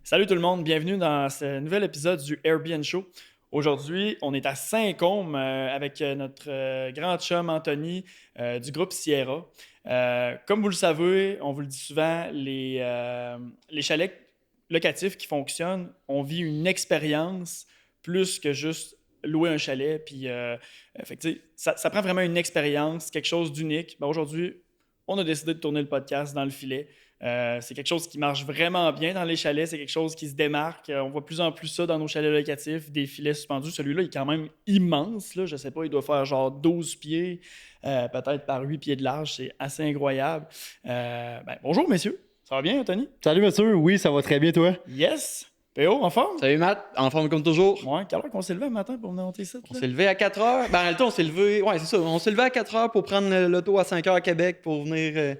Salut tout le monde, bienvenue dans ce nouvel épisode du Airbnb Show. Aujourd'hui, on est à Saint-Côme avec notre grand chum Anthony du groupe Sierra. Comme vous le savez, on vous le dit souvent, les chalets locatifs qui fonctionnent, on vit une expérience plus que juste louer un chalet. Puis, fait que, tu sais, ça prend vraiment une expérience, quelque chose d'unique. Ben, aujourd'hui, on a décidé de tourner le podcast dans le filet. C'est quelque chose qui marche vraiment bien dans les chalets. C'est quelque chose qui se démarque. On voit de plus en plus ça dans nos chalets locatifs, des filets suspendus. Celui-là, il est quand même immense. Là. Je sais pas, il doit faire genre 12 pieds, peut-être par 8 pieds de large. C'est assez incroyable. Bonjour, messieurs. Ça va bien, Anthony? Salut monsieur, oui, ça va très bien toi? Yes! PO, en forme? Salut Matt, en forme comme toujours. Ouais, quelle heure qu'on s'est levé le matin pour venir monter ici? On s'est levé à 4 heures. Ben, en réalité, on s'est levé. Ouais, c'est ça. On s'est levé à 4 heures pour prendre l'auto à 5 heures à Québec pour venir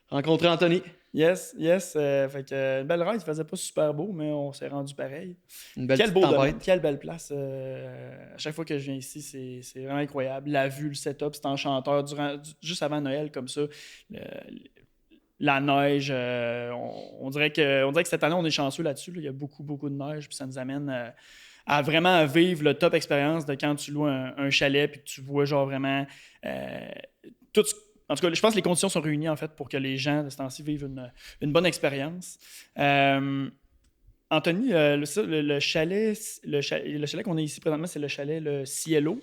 rencontrer Anthony. Yes. Fait que, une belle ride, il faisait pas super beau, mais on s'est rendu pareil. Une belle Quel petite beau domaine, tempête. quelle belle place. À chaque fois que je viens ici, c'est vraiment incroyable. La vue, le setup, c'est enchanteur. Juste avant Noël, comme ça, le- la neige, on dirait que cette année, on est chanceux là-dessus. Là. Il y a beaucoup de neige, puis ça nous amène à vraiment vivre le top expérience de quand tu loues un chalet, puis que tu vois genre vraiment euh, tout ce en tout cas, je pense que les conditions sont réunies en fait pour que les gens de ce temps-ci vivent une bonne expérience. Anthony, le chalet, le chalet qu'on a ici présentement, c'est le chalet le Cielo.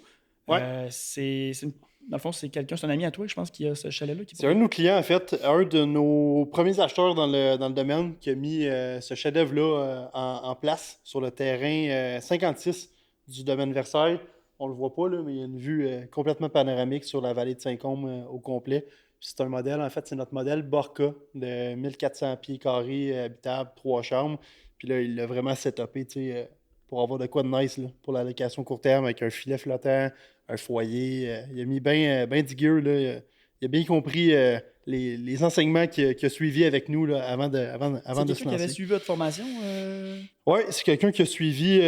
Ouais. Dans le fond, c'est un ami à toi, je pense, qui a ce chalet-là. C'est un de nos clients en fait, un de nos premiers acheteurs dans le domaine qui a mis ce chef-d'œuvre-là en place sur le terrain 56 du domaine Versailles. On le voit pas là, mais il y a une vue complètement panoramique sur la vallée de Saint-Côme au complet. Puis c'est un modèle, en fait, c'est notre modèle Borca de 1400 pieds carrés, habitable, 3 chambres. Puis là, il l'a vraiment setupé, tu sais, pour avoir de quoi de nice là, pour la location court terme avec un filet flottant, un foyer. Il a mis bien du gear, là. Il a bien compris les enseignements qu'il a suivis avec nous là, avant de C'est se quelqu'un qui avait lancer. suivi votre formation? Oui, c'est quelqu'un qui a suivi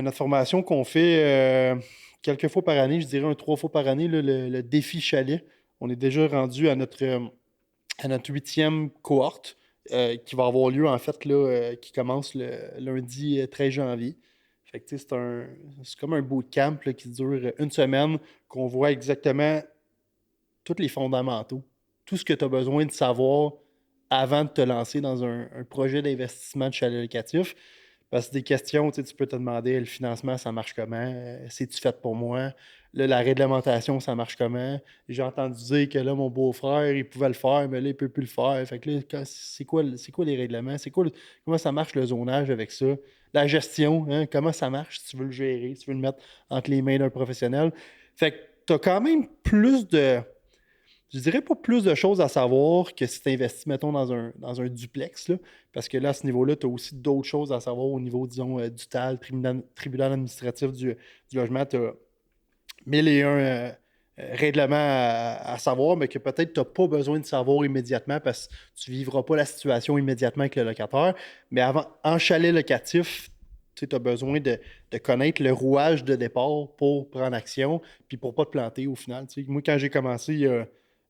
notre formation qu'on fait quelques fois par année, je dirais 3 fois par année, là, le défi chalet. On est déjà rendu à notre 8e cohorte qui va avoir lieu en fait là, qui commence le lundi 13 janvier. Fait que, tu sais, c'est comme un bootcamp là, qui dure une semaine, qu'on voit exactement tous les fondamentaux, tout ce que tu as besoin de savoir avant de te lancer dans un projet d'investissement de chalet locatif. Parce que des questions, tu peux te demander le financement, ça marche comment? C'est-tu fait pour moi? Là, la réglementation, ça marche comment? J'ai entendu dire que là, mon beau-frère, il pouvait le faire, mais là, il ne peut plus le faire. Fait que là, c'est quoi les règlements? Comment ça marche le zonage avec ça? La gestion, hein? Comment ça marche si tu veux le gérer, si tu veux le mettre entre les mains d'un professionnel? Fait que tu as quand même je dirais pas plus de choses à savoir que si tu investis, mettons, dans un duplex, là, parce que là, à ce niveau-là, tu as aussi d'autres choses à savoir au niveau, disons, du TAL, tribunal administratif du logement. Tu as 1001 règlements à savoir, mais que peut-être tu n'as pas besoin de savoir immédiatement parce que tu ne vivras pas la situation immédiatement avec le locataire. Mais en chalet locatif, tu as besoin de connaître le rouage de départ pour prendre action puis pour ne pas te planter au final. Tu sais. Moi, quand j'ai commencé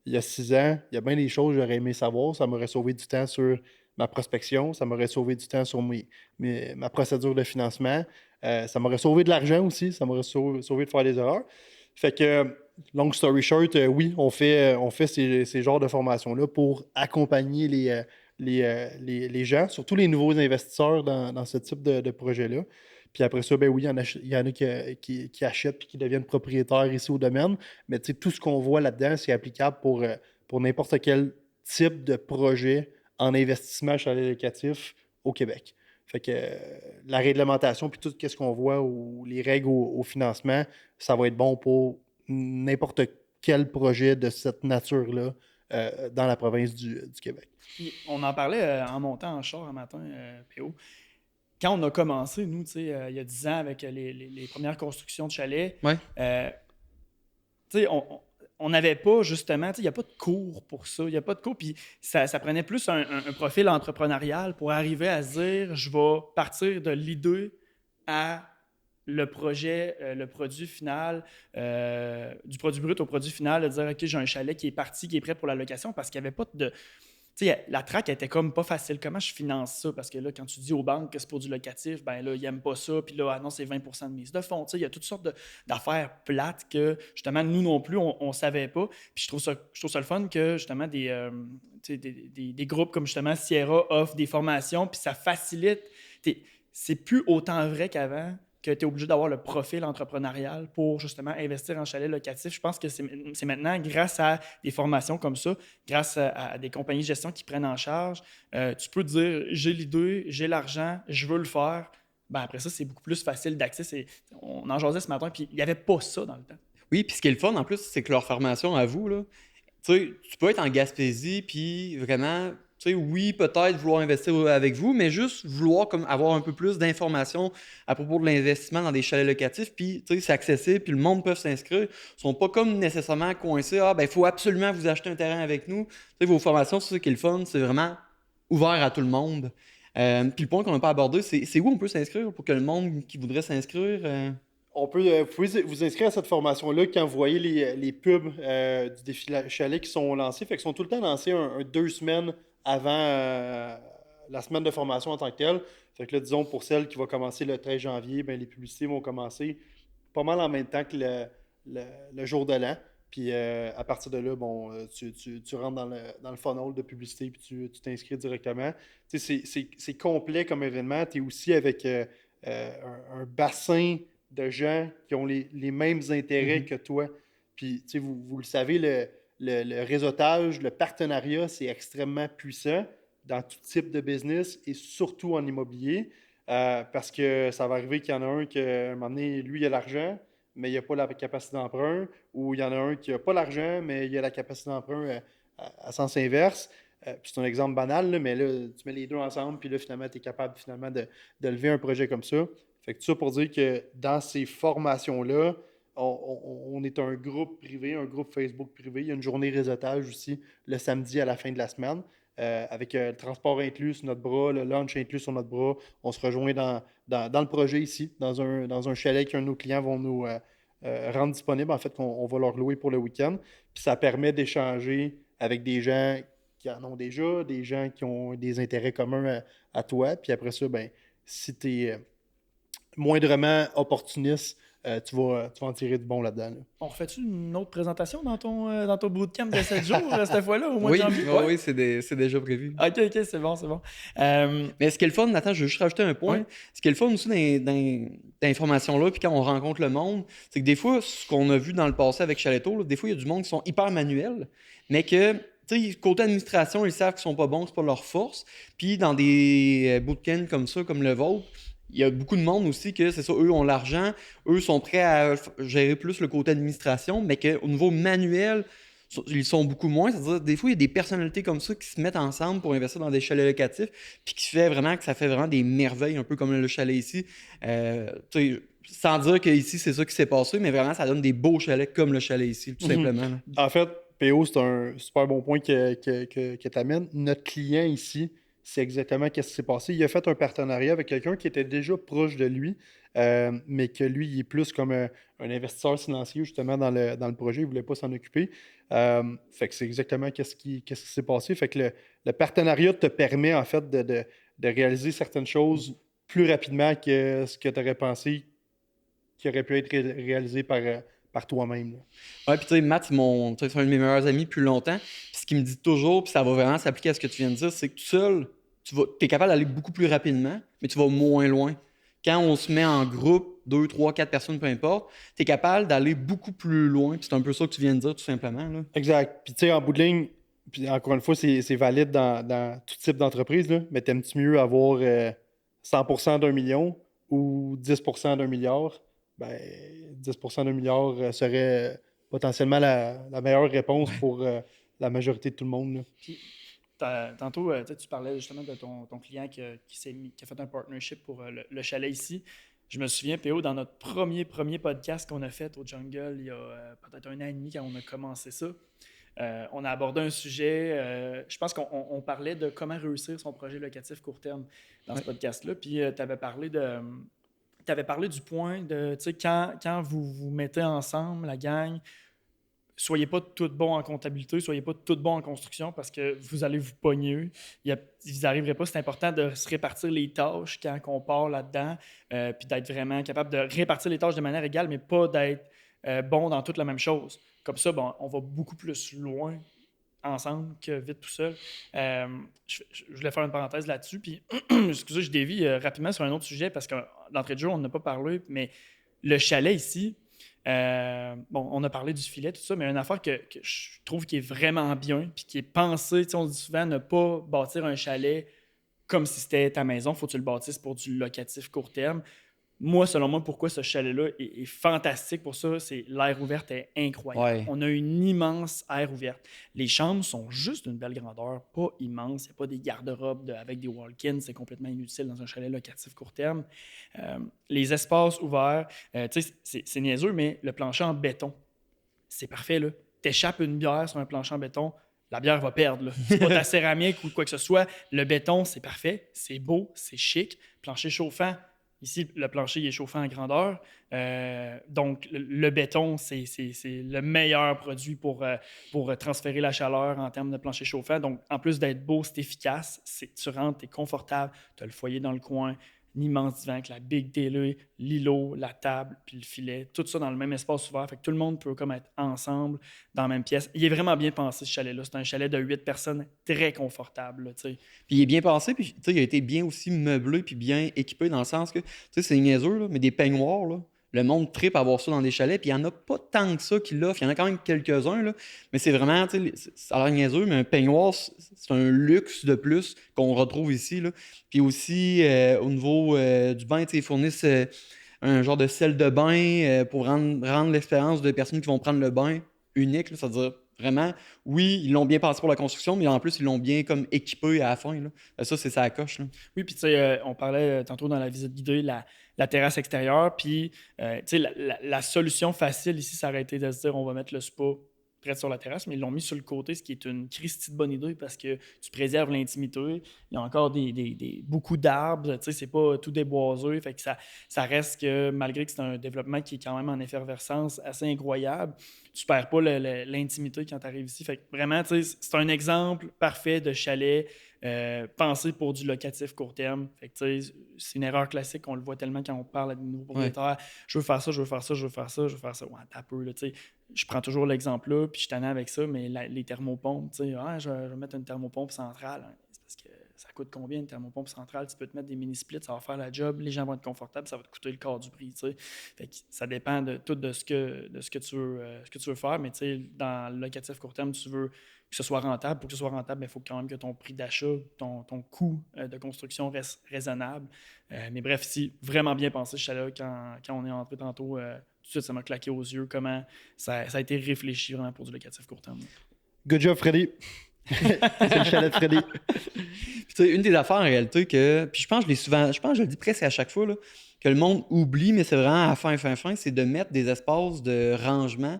il y a 6 ans, il y a bien des choses que j'aurais aimé savoir. Ça m'aurait sauvé du temps sur ma prospection, ça m'aurait sauvé du temps sur ma procédure de financement. Ça m'aurait sauvé de l'argent aussi, ça m'aurait sauvé de faire des erreurs. Fait que, long story short, oui, on fait ces genres de formations-là pour accompagner les gens, surtout les nouveaux investisseurs dans ce type de projet-là. Puis après ça, ben oui, il y en a qui achètent et qui deviennent propriétaires ici au domaine. Mais tu sais, tout ce qu'on voit là-dedans, c'est applicable pour n'importe quel type de projet en investissement chalet locatif au Québec. Fait que la réglementation puis tout ce qu'on voit ou les règles au financement, ça va être bon pour n'importe quel projet de cette nature-là dans la province du Québec. Puis on en parlait en montant en char un matin, PO. Quand on a commencé, nous, tu sais, il y a 10 ans, avec les premières constructions de chalets, Ouais. tu sais, on n'avait pas, justement, tu sais, il n'y a pas de cours pour ça. Il n'y a pas de cours. Puis ça prenait plus un profil entrepreneurial pour arriver à se dire, je vais partir de l'idée à le projet, le produit final, du produit brut au produit final, de dire, OK, j'ai un chalet qui est parti, qui est prêt pour la location, parce qu'il n'y avait pas de Tu sais, la track était comme pas facile. Comment je finance ça? Parce que là, quand tu dis aux banques que c'est pour du locatif, ben là, ils n'aiment pas ça. Puis là, ah non, c'est 20% de mise de fonds. Tu sais, il y a toutes sortes d'affaires plates que, justement, nous non plus, on ne savait pas. Puis je trouve ça le fun que, justement, tu sais, des groupes comme, justement, Sierra offrent des formations. Puis ça facilite. C'est plus autant vrai qu'avant que tu es obligé d'avoir le profil entrepreneurial pour justement investir en chalet locatif. Je pense que c'est maintenant grâce à des formations comme ça, grâce à des compagnies de gestion qui prennent en charge, tu peux te dire j'ai l'idée, j'ai l'argent, je veux le faire. Ben après ça, c'est beaucoup plus facile d'accès. On en jasait ce matin, puis il n'y avait pas ça dans le temps. Oui, puis ce qui est le fun en plus, c'est que leur formation à vous, là, tu sais, tu peux être en Gaspésie, puis vraiment, tu sais, oui, peut-être vouloir investir avec vous, mais juste vouloir comme avoir un peu plus d'informations à propos de l'investissement dans des chalets locatifs, puis tu sais, c'est accessible, puis le monde peut s'inscrire. Ils sont pas comme nécessairement coincés, ah ben il faut absolument vous acheter un terrain avec nous. Tu sais, vos formations, c'est ça qui est le fun, c'est vraiment ouvert à tout le monde. Puis le point qu'on n'a pas abordé, c'est où on peut s'inscrire pour que le monde qui voudrait s'inscrire. Vous pouvez vous inscrire à cette formation-là quand vous voyez les pubs du défi chalet qui sont lancés. Fait qu'ils sont tout le temps lancés 2 semaines avant la semaine de formation en tant que telle. Fait que là, disons, pour celle qui va commencer le 13 janvier, ben, les publicités vont commencer pas mal en même temps que le jour de l'an. Puis à partir de là, bon, tu rentres dans le funnel de publicité puis tu t'inscris directement. Tu sais, c'est complet comme événement. Tu es aussi avec un bassin de gens qui ont les mêmes intérêts que toi. Puis, tu sais, vous le savez, le réseautage, le partenariat, c'est extrêmement puissant dans tout type de business et surtout en immobilier. Parce que ça va arriver qu'il y en a un qui, à un moment donné, lui, il a l'argent, mais il n'a pas la capacité d'emprunt, ou il y en a un qui n'a pas l'argent, mais il a la capacité d'emprunt à sens inverse. Puis c'est un exemple banal, là, mais là, tu mets les deux ensemble, puis là, finalement, tu es capable finalement de lever un projet comme ça. Fait que tout ça pour dire que dans ces formations-là, on est un groupe privé, un groupe Facebook privé. Il y a une journée réseautage aussi le samedi à la fin de la semaine. Avec le transport inclus sur notre bras, le lunch inclus sur notre bras. On se rejoint dans le projet ici, dans un chalet qu'un de nos clients vont nous rendre disponible, en fait, qu'on va leur louer pour le week-end. Puis ça permet d'échanger avec des gens qui en ont déjà, des gens qui ont des intérêts communs à toi. Puis après ça, ben, si tu es moindrement opportuniste, tu vas en tirer du bon là-dedans. Là. On refait-tu une autre présentation dans ton bootcamp de 7 jours, cette fois-là, au mois de Oui, janvier? oui, c'est déjà prévu. OK, c'est bon, c'est bon. Mais ce qui est le fun, Nathan, je veux juste rajouter un point. Ouais. Ce qui est le fun aussi dans l'information-là, puis quand on rencontre le monde, c'est que des fois, ce qu'on a vu dans le passé avec Chaletto, là, des fois, il y a du monde qui sont hyper manuels, mais que, tu sais, côté administration, ils savent qu'ils sont pas bons, c'est pas leur force. Puis dans des bootcamps comme ça, comme le vôtre, il y a beaucoup de monde aussi que c'est ça, eux ont l'argent, eux sont prêts à gérer plus le côté administration, mais qu'au niveau manuel, ils sont beaucoup moins. C'est-à-dire, des fois, il y a des personnalités comme ça qui se mettent ensemble pour investir dans des chalets locatifs, puis qui fait vraiment que ça fait vraiment des merveilles, un peu comme le chalet ici. Sans dire qu'ici, c'est ça qui s'est passé, mais vraiment, ça donne des beaux chalets comme le chalet ici, tout simplement. Là. En fait, PO, c'est un super bon point que tu amènes. Notre client ici, c'est exactement ce qui s'est passé. Il a fait un partenariat avec quelqu'un qui était déjà proche de lui, mais que lui, il est plus comme un investisseur financier justement dans le projet. Il ne voulait pas s'en occuper. Fait que c'est exactement qu'est-ce qui s'est passé. Fait que le partenariat te permet en fait de réaliser certaines choses plus rapidement que ce que tu aurais pensé qui aurait pu être réalisé par toi-même. Là. Ouais, puis tu sais, Matt, c'est un de mes meilleurs amis depuis longtemps. Puis ce qu'il me dit toujours, puis ça va vraiment s'appliquer à ce que tu viens de dire, c'est que tout seul, tu es capable d'aller beaucoup plus rapidement, mais tu vas moins loin. Quand on se met en groupe, 2, 3, 4 personnes, peu importe, tu es capable d'aller beaucoup plus loin. Puis c'est un peu ça que tu viens de dire, tout simplement. Là. Exact. Puis tu sais, en bout de ligne, puis encore une fois, c'est valide dans tout type d'entreprise, là, mais t'aimes-tu mieux avoir 100% d'un million ou 10% d'un milliard? Ben, 10% d'un milliard serait potentiellement la meilleure réponse pour la majorité de tout le monde. Là. Puis, tantôt, tu parlais justement de ton client qui a fait un partnership pour le chalet ici. Je me souviens, PO, dans notre premier podcast qu'on a fait au Jungle, il y a peut-être 1 an et demi quand on a commencé ça, on a abordé un sujet, je pense qu'on parlait de comment réussir son projet locatif court terme dans ce podcast-là. Puis tu avais parlé du point de, tu sais, quand vous vous mettez ensemble, la gang, soyez pas tout bon en comptabilité, soyez pas tout bon en construction parce que vous allez vous pogner. Vous n'arriverez pas. C'est important de se répartir les tâches quand on part là-dedans, puis d'être vraiment capable de répartir les tâches de manière égale, mais pas d'être bon dans toute la même chose. Comme ça, bon, on va beaucoup plus loin ensemble que vite tout seul. Je voulais faire une parenthèse là-dessus, puis excusez, je dévie rapidement sur un autre sujet parce que d'entrée de jeu, on n'a pas parlé, mais le chalet ici, bon, on a parlé du filet, tout ça, mais une affaire que je trouve qui est vraiment bien, puis qui est pensée, on dit souvent ne pas bâtir un chalet comme si c'était ta maison, il faut que tu le bâtisses pour du locatif court terme. Moi, selon moi, pourquoi ce chalet-là est fantastique pour ça, c'est l'air ouvert est incroyable. Ouais. On a une immense aire ouverte. Les chambres sont juste d'une belle grandeur, pas immense. Il n'y a pas des garde-robes avec des walk-ins. C'est complètement inutile dans un chalet locatif court terme. Les espaces ouverts, tu sais, c'est niaiseux, mais le plancher en béton, c'est parfait. Tu échappes une bière sur un plancher en béton, la bière va perdre. C'est pas ta céramique ou quoi que ce soit. Le béton, c'est parfait, c'est beau, c'est chic. Plancher chauffant, ici, le plancher il est chauffant en grandeur. Donc, le béton, c'est le meilleur produit pour transférer la chaleur en termes de plancher chauffant. Donc, en plus d'être beau, c'est efficace. Tu rentres, tu es confortable. Tu as le foyer dans le coin, un immense divan avec la big télé, l'îlot, la table, puis le filet. Tout ça dans le même espace ouvert. Fait que tout le monde peut comme être ensemble dans la même pièce. Il est vraiment bien pensé, ce chalet-là. C'est un chalet de 8 personnes très confortable. Puis il est bien pensé, puis il a été bien aussi meublé, puis bien équipé dans le sens que, c'est niaiseux, là, mais des peignoirs, là, le monde tripe à avoir ça dans des chalets, puis il n'y en a pas tant que ça qui l'offrent. Il y en a quand même quelques-uns, là, mais c'est vraiment, ça a l'air niaiseux, mais un peignoir, c'est un luxe de plus qu'on retrouve ici. Là. Puis aussi, au niveau du bain, ils fournissent un genre de sel de bain pour rendre l'expérience de personnes qui vont prendre le bain unique, là, c'est-à-dire vraiment, oui, ils l'ont bien pensé pour la construction, mais en plus, ils l'ont bien comme équipé à la fin. Là. Ça, c'est ça coche. Là. Oui, puis tu sais, on parlait tantôt dans la visite guidée, la terrasse extérieure, puis tu sais, la solution facile ici, ça aurait été de se dire on va mettre le spa près sur la terrasse, mais ils l'ont mis sur le côté, ce qui est une christie de bonne idée parce que tu préserves l'intimité. Il y a encore beaucoup d'arbres, tu sais, c'est pas tout déboisé, fait que ça reste que, malgré que c'est un développement qui est quand même en effervescence assez incroyable, tu perds pas l'intimité quand tu arrives ici. Fait que vraiment, tu sais, c'est un exemple parfait de chalet pensé pour du locatif court terme. Fait que, tu sais, c'est une erreur classique, on le voit tellement quand on parle à des nouveaux propriétaires. Je veux faire ça, je veux faire ça, je veux faire ça, je veux faire ça. Ouais, t'as peu, là, tu sais. Je prends toujours l'exemple là, puis je t'en ai avec ça, mais les thermopompes, tu sais, je vais mettre une thermopompe centrale. Hein. C'est parce que ça coûte combien une thermopompe centrale? Tu peux te mettre des mini-splits, ça va faire la job, les gens vont être confortables, ça va te coûter le quart du prix, tu sais. Fait que ça dépend de ce que tu veux faire, mais tu sais, dans le locatif court terme, tu veux que ce soit rentable. Pour que ce soit rentable, il faut quand même que ton prix d'achat, ton coût de construction reste raisonnable. Mais bref, ici, vraiment bien pensé, je suis là quand on est entré tantôt, tout de suite, ça m'a claqué aux yeux comment ça a été réfléchi vraiment pour du locatif court terme. Good job, Freddy. C'est le chalet de Freddy. Puis, une des affaires en réalité que, puis je pense que je le dis presque à chaque fois, là, que le monde oublie, mais c'est vraiment à la fin, c'est de mettre des espaces de rangement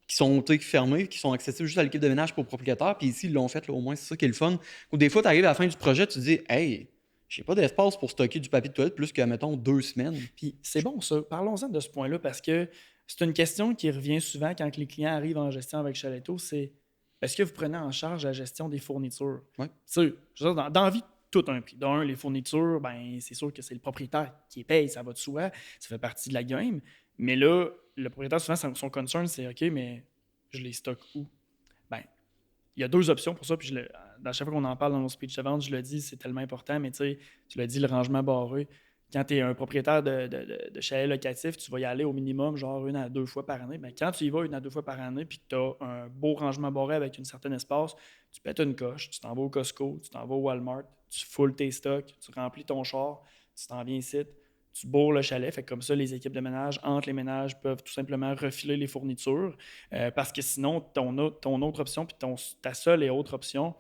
qui sont fermés, qui sont accessibles juste à l'équipe de ménage pour le propriétaire. Puis ici, ils l'ont fait, là, au moins, c'est ça qui est le fun. Ou des fois, tu arrives à la fin du projet, tu te dis, hey, j'ai pas d'espace pour stocker du papier de toilette plus que, mettons, 2 semaines. Puis c'est bon, ça. Parlons-en de ce point-là parce que c'est une question qui revient souvent quand les clients arrivent en gestion avec Chaletto, c'est est-ce que vous prenez en charge la gestion des fournitures? Ouais. Tu sais, dans la vie, tout a un prix. D'un, les fournitures, ben c'est sûr que c'est le propriétaire qui les paye, ça va de soi, ça fait partie de la game. Mais là, le propriétaire, souvent, son concern, c'est OK, mais je les stocke où? Ben, il y a 2 options pour ça. Puis dans chaque fois qu'on en parle dans nos speech de vente, je le dis, c'est tellement important. Mais tu sais, tu l'as dit, le rangement barré. Quand tu es un propriétaire de chalet locatif, tu vas y aller au minimum, genre 1 à 2 fois par année. Mais quand tu y vas 1 à 2 fois par année puis que tu as un beau rangement barré avec un certain espace, tu pètes une coche, tu t'en vas au Costco, tu t'en vas au Walmart, tu foules tes stocks, tu remplis ton char, tu t'en viens ici, tu bourres le chalet. Fait que comme ça, les équipes de ménage, entre les ménages, peuvent tout simplement refiler les fournitures. Parce que sinon, ton autre option puis ta seule et autre option,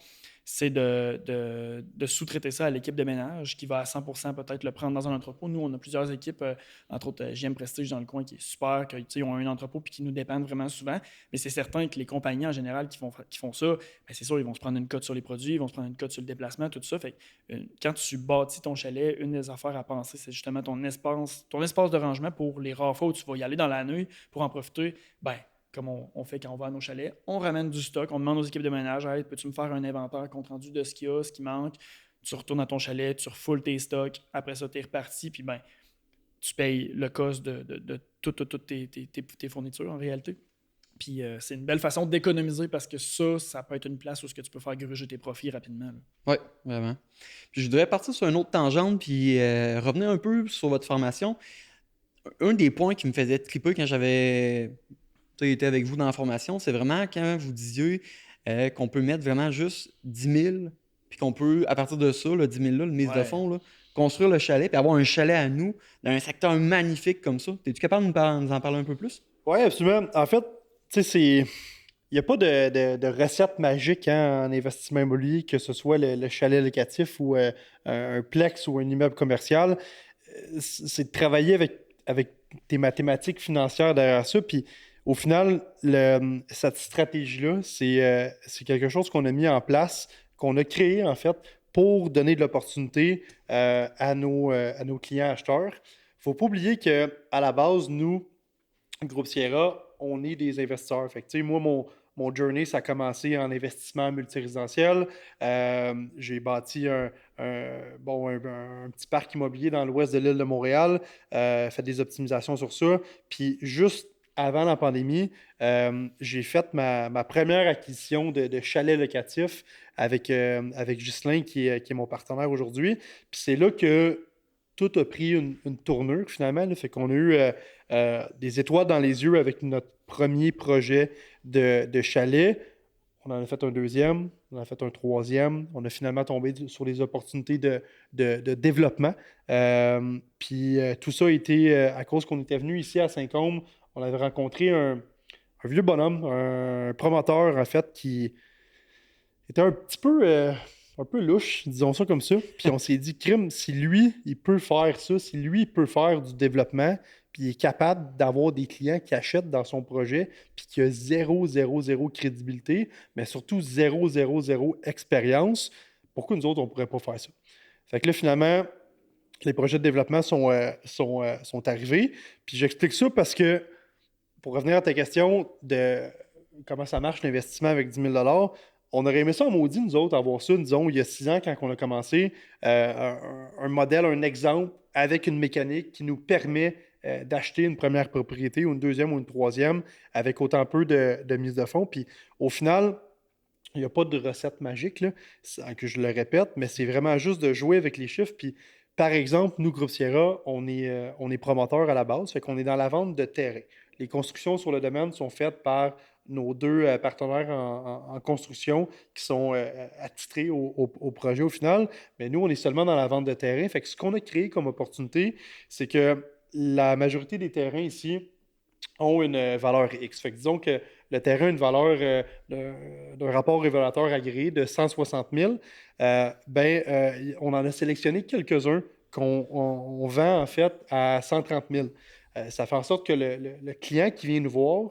c'est de sous-traiter ça à l'équipe de ménage qui va à 100% peut-être le prendre dans un entrepôt. Nous, on a plusieurs équipes, entre autres JM Prestige dans le coin qui est super, qui ont un entrepôt puis qui nous dépendent vraiment souvent. Mais c'est certain que les compagnies en général qui font ça, ben c'est sûr, ils vont se prendre une cote sur les produits, ils vont se prendre une cote sur le déplacement, tout ça. Fait que, quand tu bâtis ton chalet, une des affaires à penser, c'est justement ton espace de rangement pour les rares fois où tu vas y aller dans la nuit pour en profiter. Ben, comme on fait quand on va à nos chalets. On ramène du stock, on demande aux équipes de ménage, hey, peux-tu me faire un inventaire compte rendu de ce qu'il y a, ce qui manque? Tu retournes à ton chalet, tu refoules tes stocks, après ça, tu es reparti, puis ben, tu payes le cost de toutes tes fournitures en réalité. Puis c'est une belle façon d'économiser parce que ça peut être une place où ce que tu peux faire gruger tes profits rapidement. Oui, vraiment. Puis je voudrais partir sur une autre tangente puis revenir un peu sur votre formation. Un des points qui me faisait triper quand j'avais été avec vous dans la formation, c'est vraiment quand vous disiez qu'on peut mettre vraiment juste 10 000 puis qu'on peut, à partir de ça, le 10 000 là, le mise de fonds, là, construire le chalet puis avoir un chalet à nous dans un secteur magnifique comme ça. Es-tu capable de nous en parler un peu plus? Oui, absolument. En fait, tu sais, il n'y a pas de recette magique en investissement immobilier, que ce soit le chalet locatif ou un plex ou un immeuble commercial. C'est de travailler avec tes mathématiques financières derrière ça. Puis au final, cette stratégie-là, c'est quelque chose qu'on a mis en place, qu'on a créé en fait pour donner de l'opportunité à nos clients acheteurs. Il ne faut pas oublier qu'à la base, nous, Groupe Sierra, on est des investisseurs. Fait que, moi, mon journey, ça a commencé en investissement multirésidentiel. J'ai bâti un petit parc immobilier dans l'ouest de l'île de Montréal, fait des optimisations sur ça. Puis juste avant la pandémie, j'ai fait ma première acquisition de chalet locatif avec Ghislain, qui est mon partenaire aujourd'hui. Puis c'est là que tout a pris une tournure finalement. Là. Fait qu'on a eu des étoiles dans les yeux avec notre premier projet de chalet. On en a fait un deuxième, on en a fait un troisième. On a finalement tombé sur les opportunités de développement. Puis tout ça a été à cause qu'on était venu ici à Saint-Côme. On avait rencontré un vieux bonhomme, un promoteur en fait, qui était un peu louche, disons ça comme ça. Puis on s'est dit, crime, si lui, il peut faire ça, si lui, il peut faire du développement, puis il est capable d'avoir des clients qui achètent dans son projet, puis qui a zéro crédibilité, mais surtout zéro expérience, pourquoi nous autres, on ne pourrait pas faire ça? Fait que là, finalement, les projets de développement sont arrivés. Puis j'explique ça parce que, pour revenir à ta question de comment ça marche l'investissement avec 10 000 on aurait aimé ça en maudit, nous autres, avoir ça, disons, il y a 6 ans, quand on a commencé, un modèle, un exemple avec une mécanique qui nous permet d'acheter une première propriété ou une deuxième ou une troisième avec autant peu de mise de fonds. Puis au final, il n'y a pas de recette magique, là, que je le répète, mais c'est vraiment juste de jouer avec les chiffres. Puis par exemple, nous, Groupe Sierra, on est promoteur à la base, fait qu'on est dans la vente de terrain. Les constructions sur le domaine sont faites par nos deux partenaires en construction qui sont attitrés au projet au final. Mais nous, on est seulement dans la vente de terrain. Fait que ce qu'on a créé comme opportunité, c'est que la majorité des terrains ici ont une valeur X. Fait que disons que le terrain a une valeur d'un rapport révélateur agréé de 160 000. On en a sélectionné quelques-uns qu'on vend en fait à 130 000. Ça fait en sorte que le client qui vient nous voir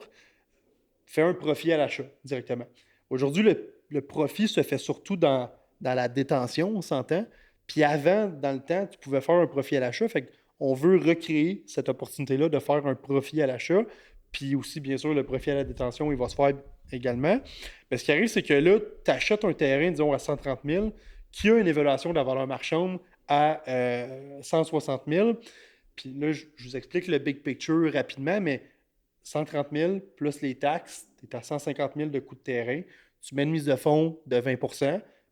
fait un profit à l'achat directement. Aujourd'hui, le profit se fait surtout dans la détention, on s'entend. Puis avant, dans le temps, tu pouvais faire un profit à l'achat. Fait qu'on veut recréer cette opportunité-là de faire un profit à l'achat. Puis aussi, bien sûr, le profit à la détention, il va se faire également. Mais ce qui arrive, c'est que là, tu achètes un terrain, disons, à 130 000, qui a une évaluation de la valeur marchande à 160 000. Puis là, je vous explique le big picture rapidement, mais 130 000 plus les taxes, tu es à 150 000 de coût de terrain. Tu mets une mise de fonds de 20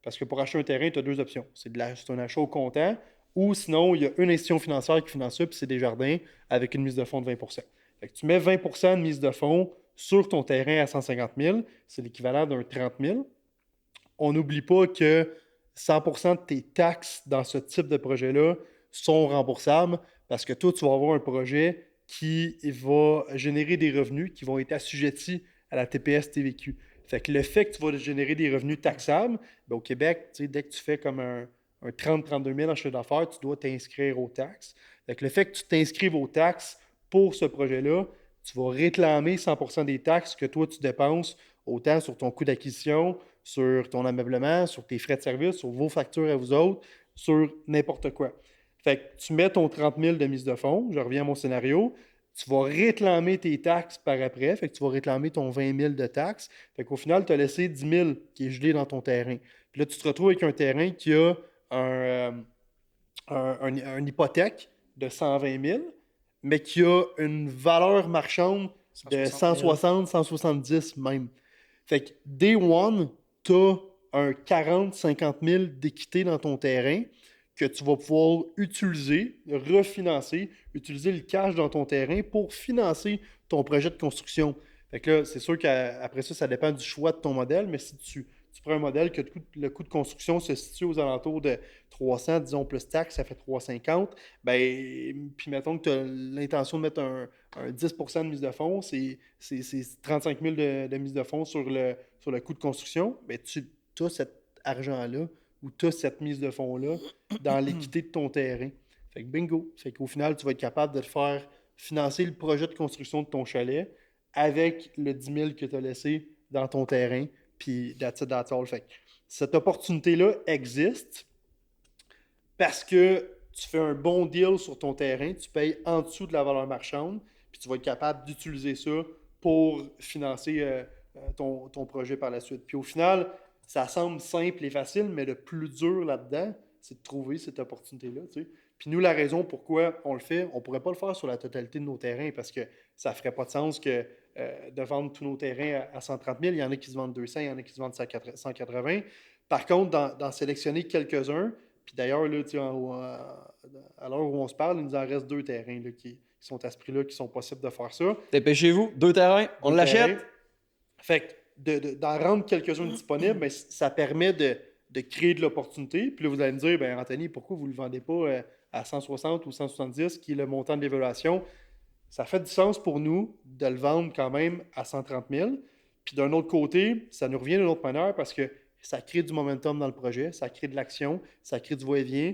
parce que pour acheter un terrain, tu as deux options. C'est un achat au comptant ou sinon, il y a une institution financière qui finance ça, puis c'est Desjardins avec une mise de fonds de 20 Fait que tu mets 20 de mise de fonds sur ton terrain à 150 000, c'est l'équivalent d'un 30 000. On n'oublie pas que 100 de tes taxes dans ce type de projet-là sont remboursables parce que toi, tu vas avoir un projet qui va générer des revenus qui vont être assujettis à la TPS TVQ. Fait que le fait que tu vas générer des revenus taxables, au Québec, dès que tu fais comme un 30-32 000 en chiffre d'affaires, tu dois t'inscrire aux taxes. Fait que le fait que tu t'inscrives aux taxes pour ce projet-là, tu vas réclamer 100 des taxes que toi, tu dépenses, autant sur ton coût d'acquisition, sur ton ameublement, sur tes frais de service, sur vos factures à vous autres, sur n'importe quoi. Fait que tu mets ton 30 000 de mise de fonds, je reviens à mon scénario, Tu vas réclamer tes taxes par après. Fait que tu vas réclamer ton 20 000 de taxes. Fait qu'au final, tu as laissé 10 000 qui est gelé dans ton terrain. Puis là, tu te retrouves avec un terrain qui a une hypothèque de 120 000, mais qui a une valeur marchande de 160, 170 même. Fait que day one, tu as un 40, 50 000 d'équité dans ton terrain que tu vas pouvoir utiliser, refinancer, utiliser le cash dans ton terrain pour financer ton projet de construction. Fait que là, c'est sûr qu'après ça, ça dépend du choix de ton modèle, mais si tu prends un modèle que le coût de construction se situe aux alentours de 300, disons, plus taxes, ça fait 350, ben, puis mettons que tu as l'intention de mettre un 10% de mise de fonds, c'est 35 000 de mise de fonds sur le coût de construction, ben, tu as cet argent-là ou tu as cette mise de fonds-là dans l'équité de ton terrain. Fait que bingo. Fait qu'au final, tu vas être capable de te faire financer le projet de construction de ton chalet avec le 10 000 que tu as laissé dans ton terrain, puis that's it, that's all. Fait que cette opportunité-là existe parce que tu fais un bon deal sur ton terrain, tu payes en dessous de la valeur marchande, puis tu vas être capable d'utiliser ça pour financer ton projet par la suite. Puis au final, ça semble simple et facile, mais le plus dur là-dedans, c'est de trouver cette opportunité-là. Tu sais. Puis nous, la raison pourquoi on le fait, on ne pourrait pas le faire sur la totalité de nos terrains parce que ça ne ferait pas de sens que de vendre tous nos terrains à 130 000. Il y en a qui se vendent 200, il y en a qui se vendent 180. Par contre, d'en sélectionner quelques-uns, puis d'ailleurs, là, à l'heure où on se parle, il nous en reste 2 terrains là, qui sont à ce prix-là, qui sont possibles de faire ça. Dépêchez-vous, 2 terrains, on l'achète. Fait que d'en rendre quelques-uns disponibles, ben, ça permet de créer de l'opportunité. Puis là, vous allez me dire, ben, Anthony, pourquoi vous ne le vendez pas à 160 ou 170, qui est le montant de l'évaluation? Ça fait du sens pour nous de le vendre quand même à 130 000. Puis d'un autre côté, ça nous revient d'une autre manière parce que ça crée du momentum dans le projet, ça crée de l'action, ça crée du va-et-vient.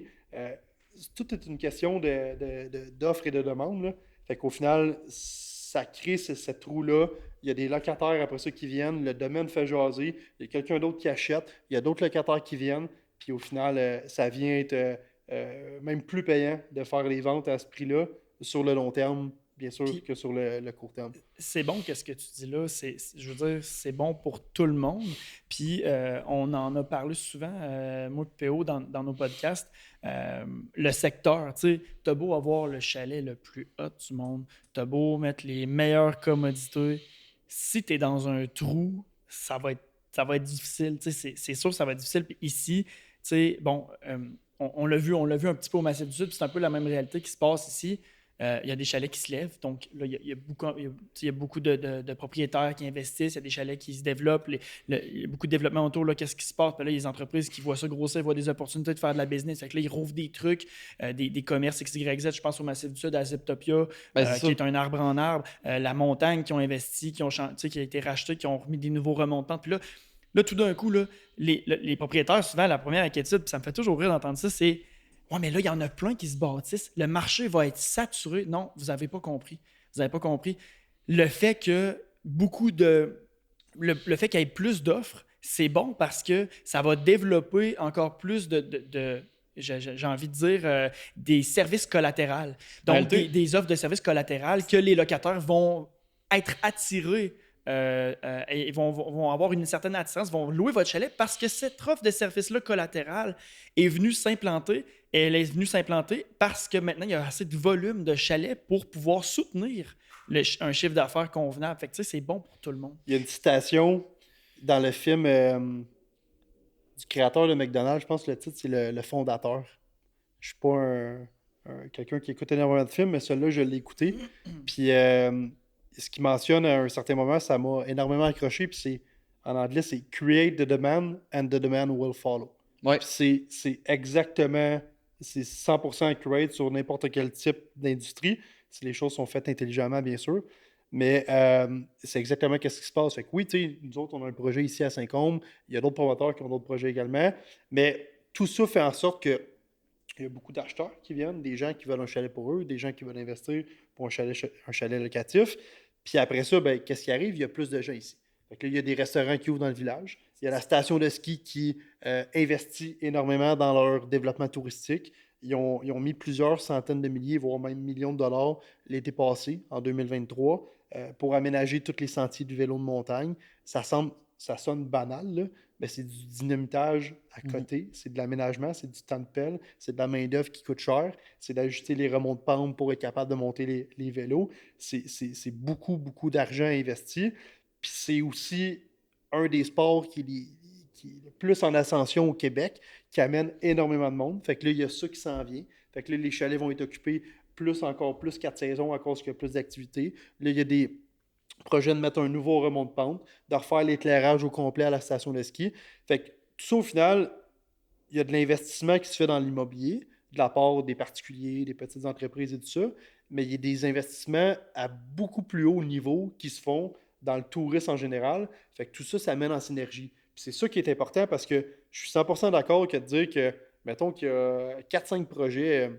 Tout est une question d'offre et de demande. Là. Fait qu'au final, ça crée cette roue-là. Il y a des locataires après ça qui viennent, le domaine fait jaser, il y a quelqu'un d'autre qui achète, il y a d'autres locataires qui viennent, puis au final, ça vient être même plus payant de faire les ventes à ce prix-là sur le long terme, bien sûr, Puis, que sur le court terme. c'est bon que ce que tu dis là, je veux dire, c'est bon pour tout le monde. Puis on en a parlé souvent, moi et PO, dans nos podcasts. Le secteur, tu sais, t'as beau avoir le chalet le plus hot du monde, t'as beau mettre les meilleures commodités, si t'es dans un trou, ça va être difficile. Tu sais, c'est sûr que ça va être difficile. Puis ici, tu sais, bon, on l'a vu un petit peu au Massif du Sud, puis c'est un peu la même réalité qui se passe ici. Il y a des chalets qui se lèvent, donc là, il y a beaucoup de propriétaires qui investissent, il y a des chalets qui se développent, il y a beaucoup de développement autour, là, qu'est-ce qui se passe? Puis là, il y a des entreprises qui voient ça grossir, voient des opportunités de faire de la business, fait que là, ils rouvrent des trucs, des commerces XYZ, je pense au Massif du Sud, à Ziptopia, qui est un arbre en arbre, la montagne qui ont investi, qui a été racheté, qui ont remis des nouveaux remontants, puis là, tout d'un coup, là, les propriétaires, souvent, la première inquiétude, puis ça me fait toujours rire d'entendre ça, c'est « Ouais, mais là, il y en a plein qui se bâtissent. Le marché va être saturé. » Non, vous n'avez pas compris. Vous n'avez pas compris. Le fait que le fait qu'il y ait plus d'offres, c'est bon parce que ça va développer encore plus j'ai envie de dire, des services collatéraux. Donc, des offres de services collatéraux que les locataires vont être attirés et vont avoir une certaine attirance, vont louer votre chalet parce que cette offre de service-là collatéral est venue s'implanter. Et elle est venue s'implanter parce que maintenant, il y a assez de volume de chalets pour pouvoir soutenir un chiffre d'affaires convenable. Fait que, tu sais, c'est bon pour tout le monde. Il y a une citation dans le film du créateur de McDonald's, je pense que le titre, c'est le fondateur. Je suis pas quelqu'un qui écoute énormément de films, mais celui-là, je l'ai écouté. Puis ce qu'il mentionne à un certain moment, ça m'a énormément accroché. Puis en anglais, c'est « Create the demand and the demand will follow ». Ouais. C'est exactement, c'est 100% accurate sur n'importe quel type d'industrie, si les choses sont faites intelligemment, bien sûr. Mais c'est exactement ce qui se passe. Fait que oui, tu sais, nous autres, on a un projet ici à Saint-Côme. Il y a d'autres promoteurs qui ont d'autres projets également. Mais tout ça fait en sorte qu'il y a beaucoup d'acheteurs qui viennent, des gens qui veulent un chalet pour eux, des gens qui veulent investir pour un chalet locatif. Puis après ça, ben, qu'est-ce qui arrive? Il y a plus de gens ici. Fait que là, il y a des restaurants qui ouvrent dans le village. Il y a la station de ski qui investit énormément dans leur développement touristique. Ils ont mis plusieurs centaines de milliers, voire même millions de dollars l'été passé, en 2023, pour aménager tous les sentiers du vélo de montagne. Ça sonne banal, là, mais c'est du dynamitage à côté, c'est de l'aménagement, c'est du temps de pelle, c'est de la main-d'œuvre qui coûte cher, c'est d'ajuster les remonts de pente pour être capable de monter les vélos. C'est beaucoup, beaucoup d'argent investi. Puis c'est aussi un des sports qui est le plus en ascension au Québec, qui amène énormément de monde. Fait que là, il y a ça qui s'en vient. Fait que là, les chalets vont être occupés encore plus 4 saisons à cause qu'il y a plus d'activités. Là, il y a des projets de mettre un nouveau remont de pente, de refaire l'éclairage au complet à la station de ski. Fait que tout ça, au final, il y a de l'investissement qui se fait dans l'immobilier, de la part des particuliers, des petites entreprises et tout ça, mais il y a des investissements à beaucoup plus haut niveau qui se font dans le tourisme en général. Fait que tout ça, ça mène en synergie. Puis c'est ça qui est important parce que je suis 100% d'accord que de dire que, mettons qu'il y a 4-5 projets,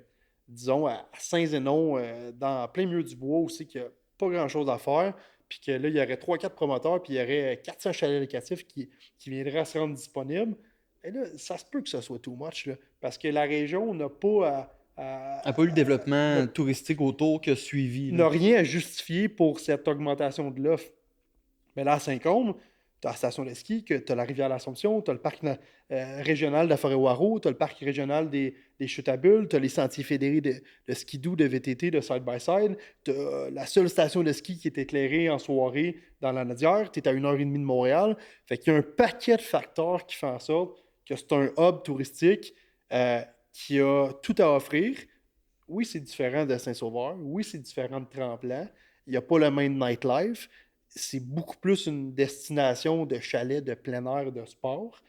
disons, à Saint-Zénon, dans plein milieu du bois aussi, qu'il n'y a pas grand-chose à faire, puis que là, il y aurait 3-4 promoteurs, puis il y aurait 400 chalets locatifs qui viendraient à se rendre disponibles. Et là, ça se peut que ce soit too much, là, parce que la région n'a pas n'a pas eu le développement touristique autour qui a suivi. n'a rien à justifier pour cette augmentation de l'offre. Mais là, à Saint-Côme, tu as la station de ski, tu as la rivière l'Assomption, tu as le parc régional de la Forêt-Waro, tu as le parc régional des Chutes à Bulles, tu as les sentiers fédérés de skidoo, de VTT, de side-by-side, tu as la seule station de ski qui est éclairée en soirée dans la Nadière, tu es à 1h30 de Montréal. Fait qu'il y a un paquet de facteurs qui font en sorte que c'est un hub touristique qui a tout à offrir. Oui, c'est différent de Saint-Sauveur. Oui, c'est différent de Tremblant. Il n'y a pas le même nightlife. C'est beaucoup plus une destination de chalet, de plein air, de sport.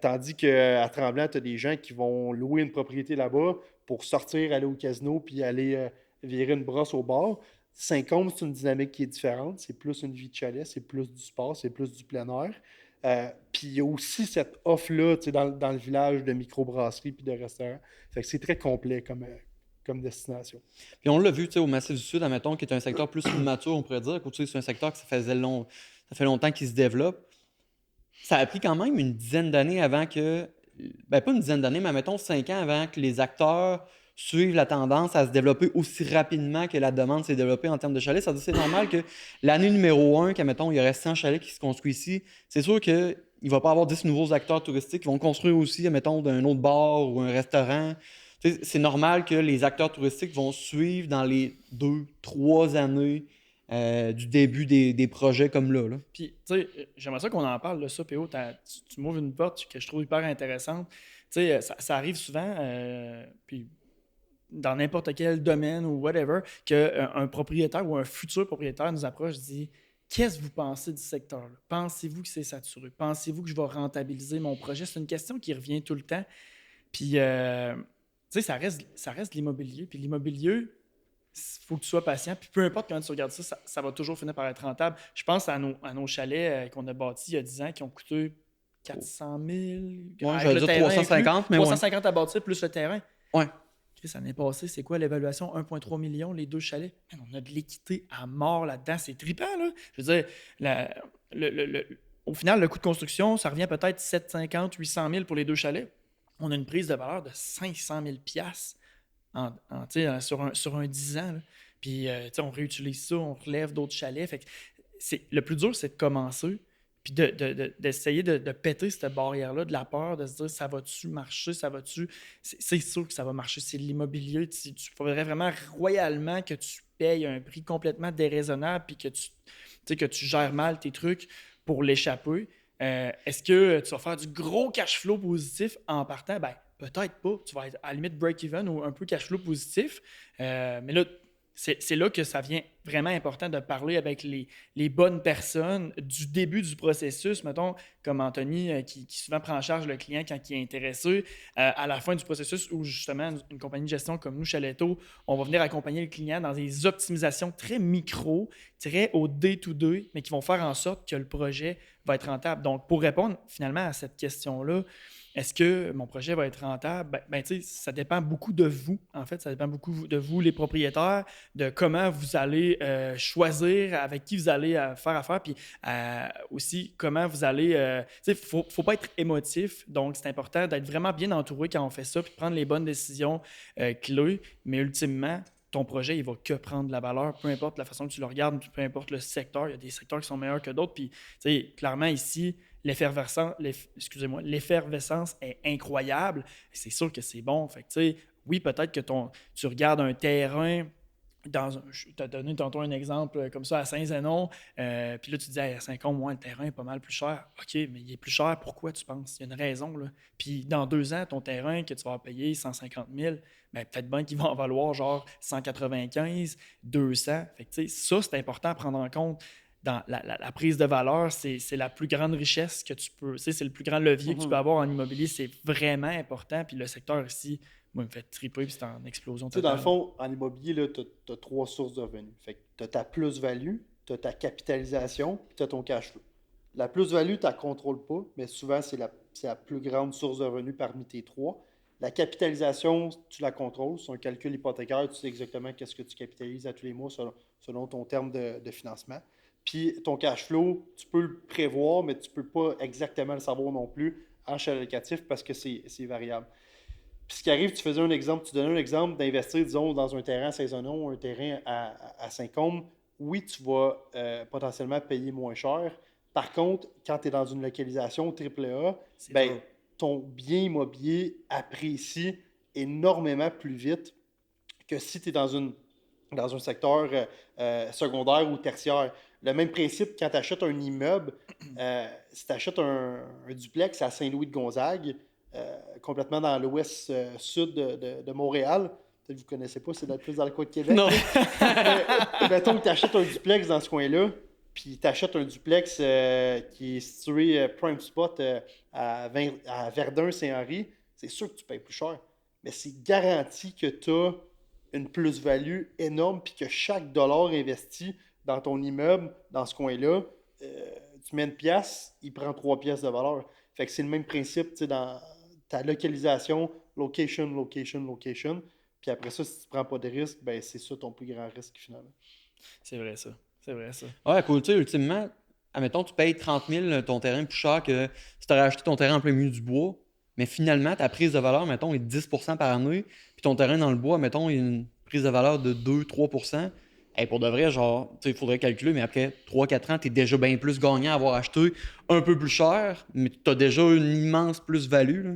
Tandis qu'à Tremblant, tu as des gens qui vont louer une propriété là-bas pour sortir, aller au casino puis aller virer une brosse au bar. Saint-Côme, c'est une dynamique qui est différente. C'est plus une vie de chalet, c'est plus du sport, c'est plus du plein air. Puis il y a aussi cette offre-là dans le village de microbrasserie puis de restaurants. Fait que c'est très complet comme destination. Puis on l'a vu au Massif du Sud, admettons, qui est un secteur plus immature, on pourrait dire. C'est un secteur que ça fait longtemps qu'il se développe. Ça a pris quand même une dizaine d'années avant que... Ben pas une dizaine d'années, mais mettons 5 ans avant que les acteurs suivent la tendance à se développer aussi rapidement que la demande s'est développée en termes de chalets. Ça veut dire que c'est normal que l'année numéro 1, qu'admettons, il y aurait 100 chalets qui se construisent ici, c'est sûr qu'il ne va pas avoir 10 nouveaux acteurs touristiques qui vont construire aussi, admettons, d'un autre bar ou un restaurant. C'est normal que les acteurs touristiques vont suivre dans les 2-3 années du début des projets comme là. Puis, tu sais, j'aimerais ça qu'on en parle de ça, PO. Tu m'ouvres une porte que je trouve hyper intéressante. Tu sais, ça arrive souvent, puis dans n'importe quel domaine ou whatever, qu'un propriétaire ou un futur propriétaire nous approche et dit « Qu'est-ce que vous pensez du secteur? Pensez-vous que c'est saturé? Pensez-vous que je vais rentabiliser mon projet? » C'est une question qui revient tout le temps. Puis, tu sais, ça reste l'immobilier. Puis l'immobilier, il faut que tu sois patient. Puis peu importe comment tu regardes ça, ça va toujours finir par être rentable. Je pense à nos chalets qu'on a bâtis il y a 10 ans qui ont coûté 400 000. Ouais, j'allais dire 350, mais 350 à bâtir plus le terrain. Ouais. Ça l'année passée, c'est quoi l'évaluation? 1,3 million, les 2 chalets. Man, on a de l'équité à mort là-dedans. C'est trippant, là. Je veux dire, au final, le coût de construction, ça revient peut-être 750, 800 000 pour les 2 chalets. On a une prise de valeur de 500 000 sur un 10 ans. Là. Puis, on réutilise ça, on relève d'autres chalets. Fait que le plus dur, c'est de commencer, puis d'essayer de péter cette barrière-là, de la peur, de se dire, ça va-tu marcher, ça va-tu... C'est sûr que ça va marcher, c'est de l'immobilier. Il faudrait vraiment royalement que tu payes un prix complètement déraisonnable, puis que tu gères mal tes trucs pour l'échapper. Est-ce que tu vas faire du gros cash flow positif en partant? Ben, peut-être pas. Tu vas être à la limite break-even ou un peu cash flow positif. Mais là, c'est là que ça devient vraiment important de parler avec les bonnes personnes du début du processus, mettons, comme Anthony, qui souvent prend en charge le client quand il est intéressé, à la fin du processus où justement une compagnie de gestion comme nous, Chaletto, on va venir accompagner le client dans des optimisations très micro, très au day-to-day, mais qui vont faire en sorte que le projet va être rentable. Donc, pour répondre finalement à cette question-là, est-ce que mon projet va être rentable? Ben, ça dépend beaucoup de vous. En fait, ça dépend beaucoup de vous, les propriétaires, de comment vous allez choisir avec qui vous allez faire affaire, puis aussi comment vous allez... tu sais, faut pas être émotif, donc c'est important d'être vraiment bien entouré quand on fait ça, puis de prendre les bonnes décisions clés, mais ultimement, ton projet, il va que prendre de la valeur, peu importe la façon que tu le regardes, peu importe le secteur. Il y a des secteurs qui sont meilleurs que d'autres. Puis, tu sais, clairement, ici, l'effervescence est incroyable. C'est sûr que c'est bon. Fait que, tu sais, oui, peut-être que tu regardes un terrain. Je t'ai donné tantôt un exemple comme ça à Saint-Zénon. Puis là, tu dis, hey, à Saint-Côme, moi, le terrain est pas mal plus cher. OK, mais il est plus cher, pourquoi tu penses? Il y a une raison, là. Puis dans 2 ans, ton terrain que tu vas payer 150 000, ben, peut-être bien qu'il va en valoir genre 195, 200. Fait que, tu sais, ça, c'est important à prendre en compte. Dans la prise de valeur, c'est la plus grande richesse que tu peux. Tu sais, c'est le plus grand levier que tu peux avoir en immobilier. C'est vraiment important. Puis le secteur ici, moi, il me fait triper, puis c'est en explosion Tu sais, dans totale. le fond, en immobilier, tu as 3 sources de revenus. Fait que tu as ta plus-value, tu as ta capitalisation, puis tu as ton cash flow. La plus-value, tu ne la contrôles pas, mais souvent, c'est la plus grande source de revenus parmi tes 3. La capitalisation, tu la contrôles. C'est un calcul hypothécaire, tu sais exactement qu'est-ce que tu capitalises à tous les mois selon ton terme de financement. Puis ton cash flow, tu peux le prévoir, mais tu ne peux pas exactement le savoir non plus en chalet locatif parce que c'est variable. Puis ce qui arrive, tu donnais un exemple d'investir, disons, dans un terrain à Saint-Zénon ou un terrain à Saint-Côme. Oui, tu vas potentiellement payer moins cher. Par contre, quand tu es dans une localisation AAA, ben, ton bien immobilier apprécie énormément plus vite que si tu es dans un secteur secondaire ou tertiaire. Le même principe quand tu achètes un immeuble, si tu achètes un duplex à Saint-Louis-de-Gonzague, complètement dans l'ouest sud de Montréal. Peut-être que vous ne connaissez pas, c'est plus dans le coin de Québec. Non. Mettons que tu achètes un duplex dans ce coin-là, puis tu achètes un duplex qui est situé prime spot à Verdun-Saint-Henri, c'est sûr que tu payes plus cher. Mais c'est garanti que tu as une plus-value énorme, puis que chaque dollar investi dans ton immeuble, dans ce coin-là, tu mets une pièce, il prend 3 pièces de valeur. Fait que c'est le même principe, tu sais, dans ta localisation, location. Puis après ça, si tu ne prends pas de risque, ben c'est ça ton plus grand risque finalement. C'est vrai, ça. C'est vrai, ça. Ouais, cool. Tu sais, ultimement, admettons, tu payes 30 000 ton terrain plus cher que si tu aurais acheté ton terrain en plein milieu du bois. Mais finalement, ta prise de valeur, mettons, est de 10 par année. Puis ton terrain dans le bois, mettons, il y a une prise de valeur de 2-3 Hey, pour de vrai, genre, tu sais, il faudrait calculer, mais après 3-4 ans, tu es déjà bien plus gagnant à avoir acheté un peu plus cher, mais tu as déjà une immense plus-value, là,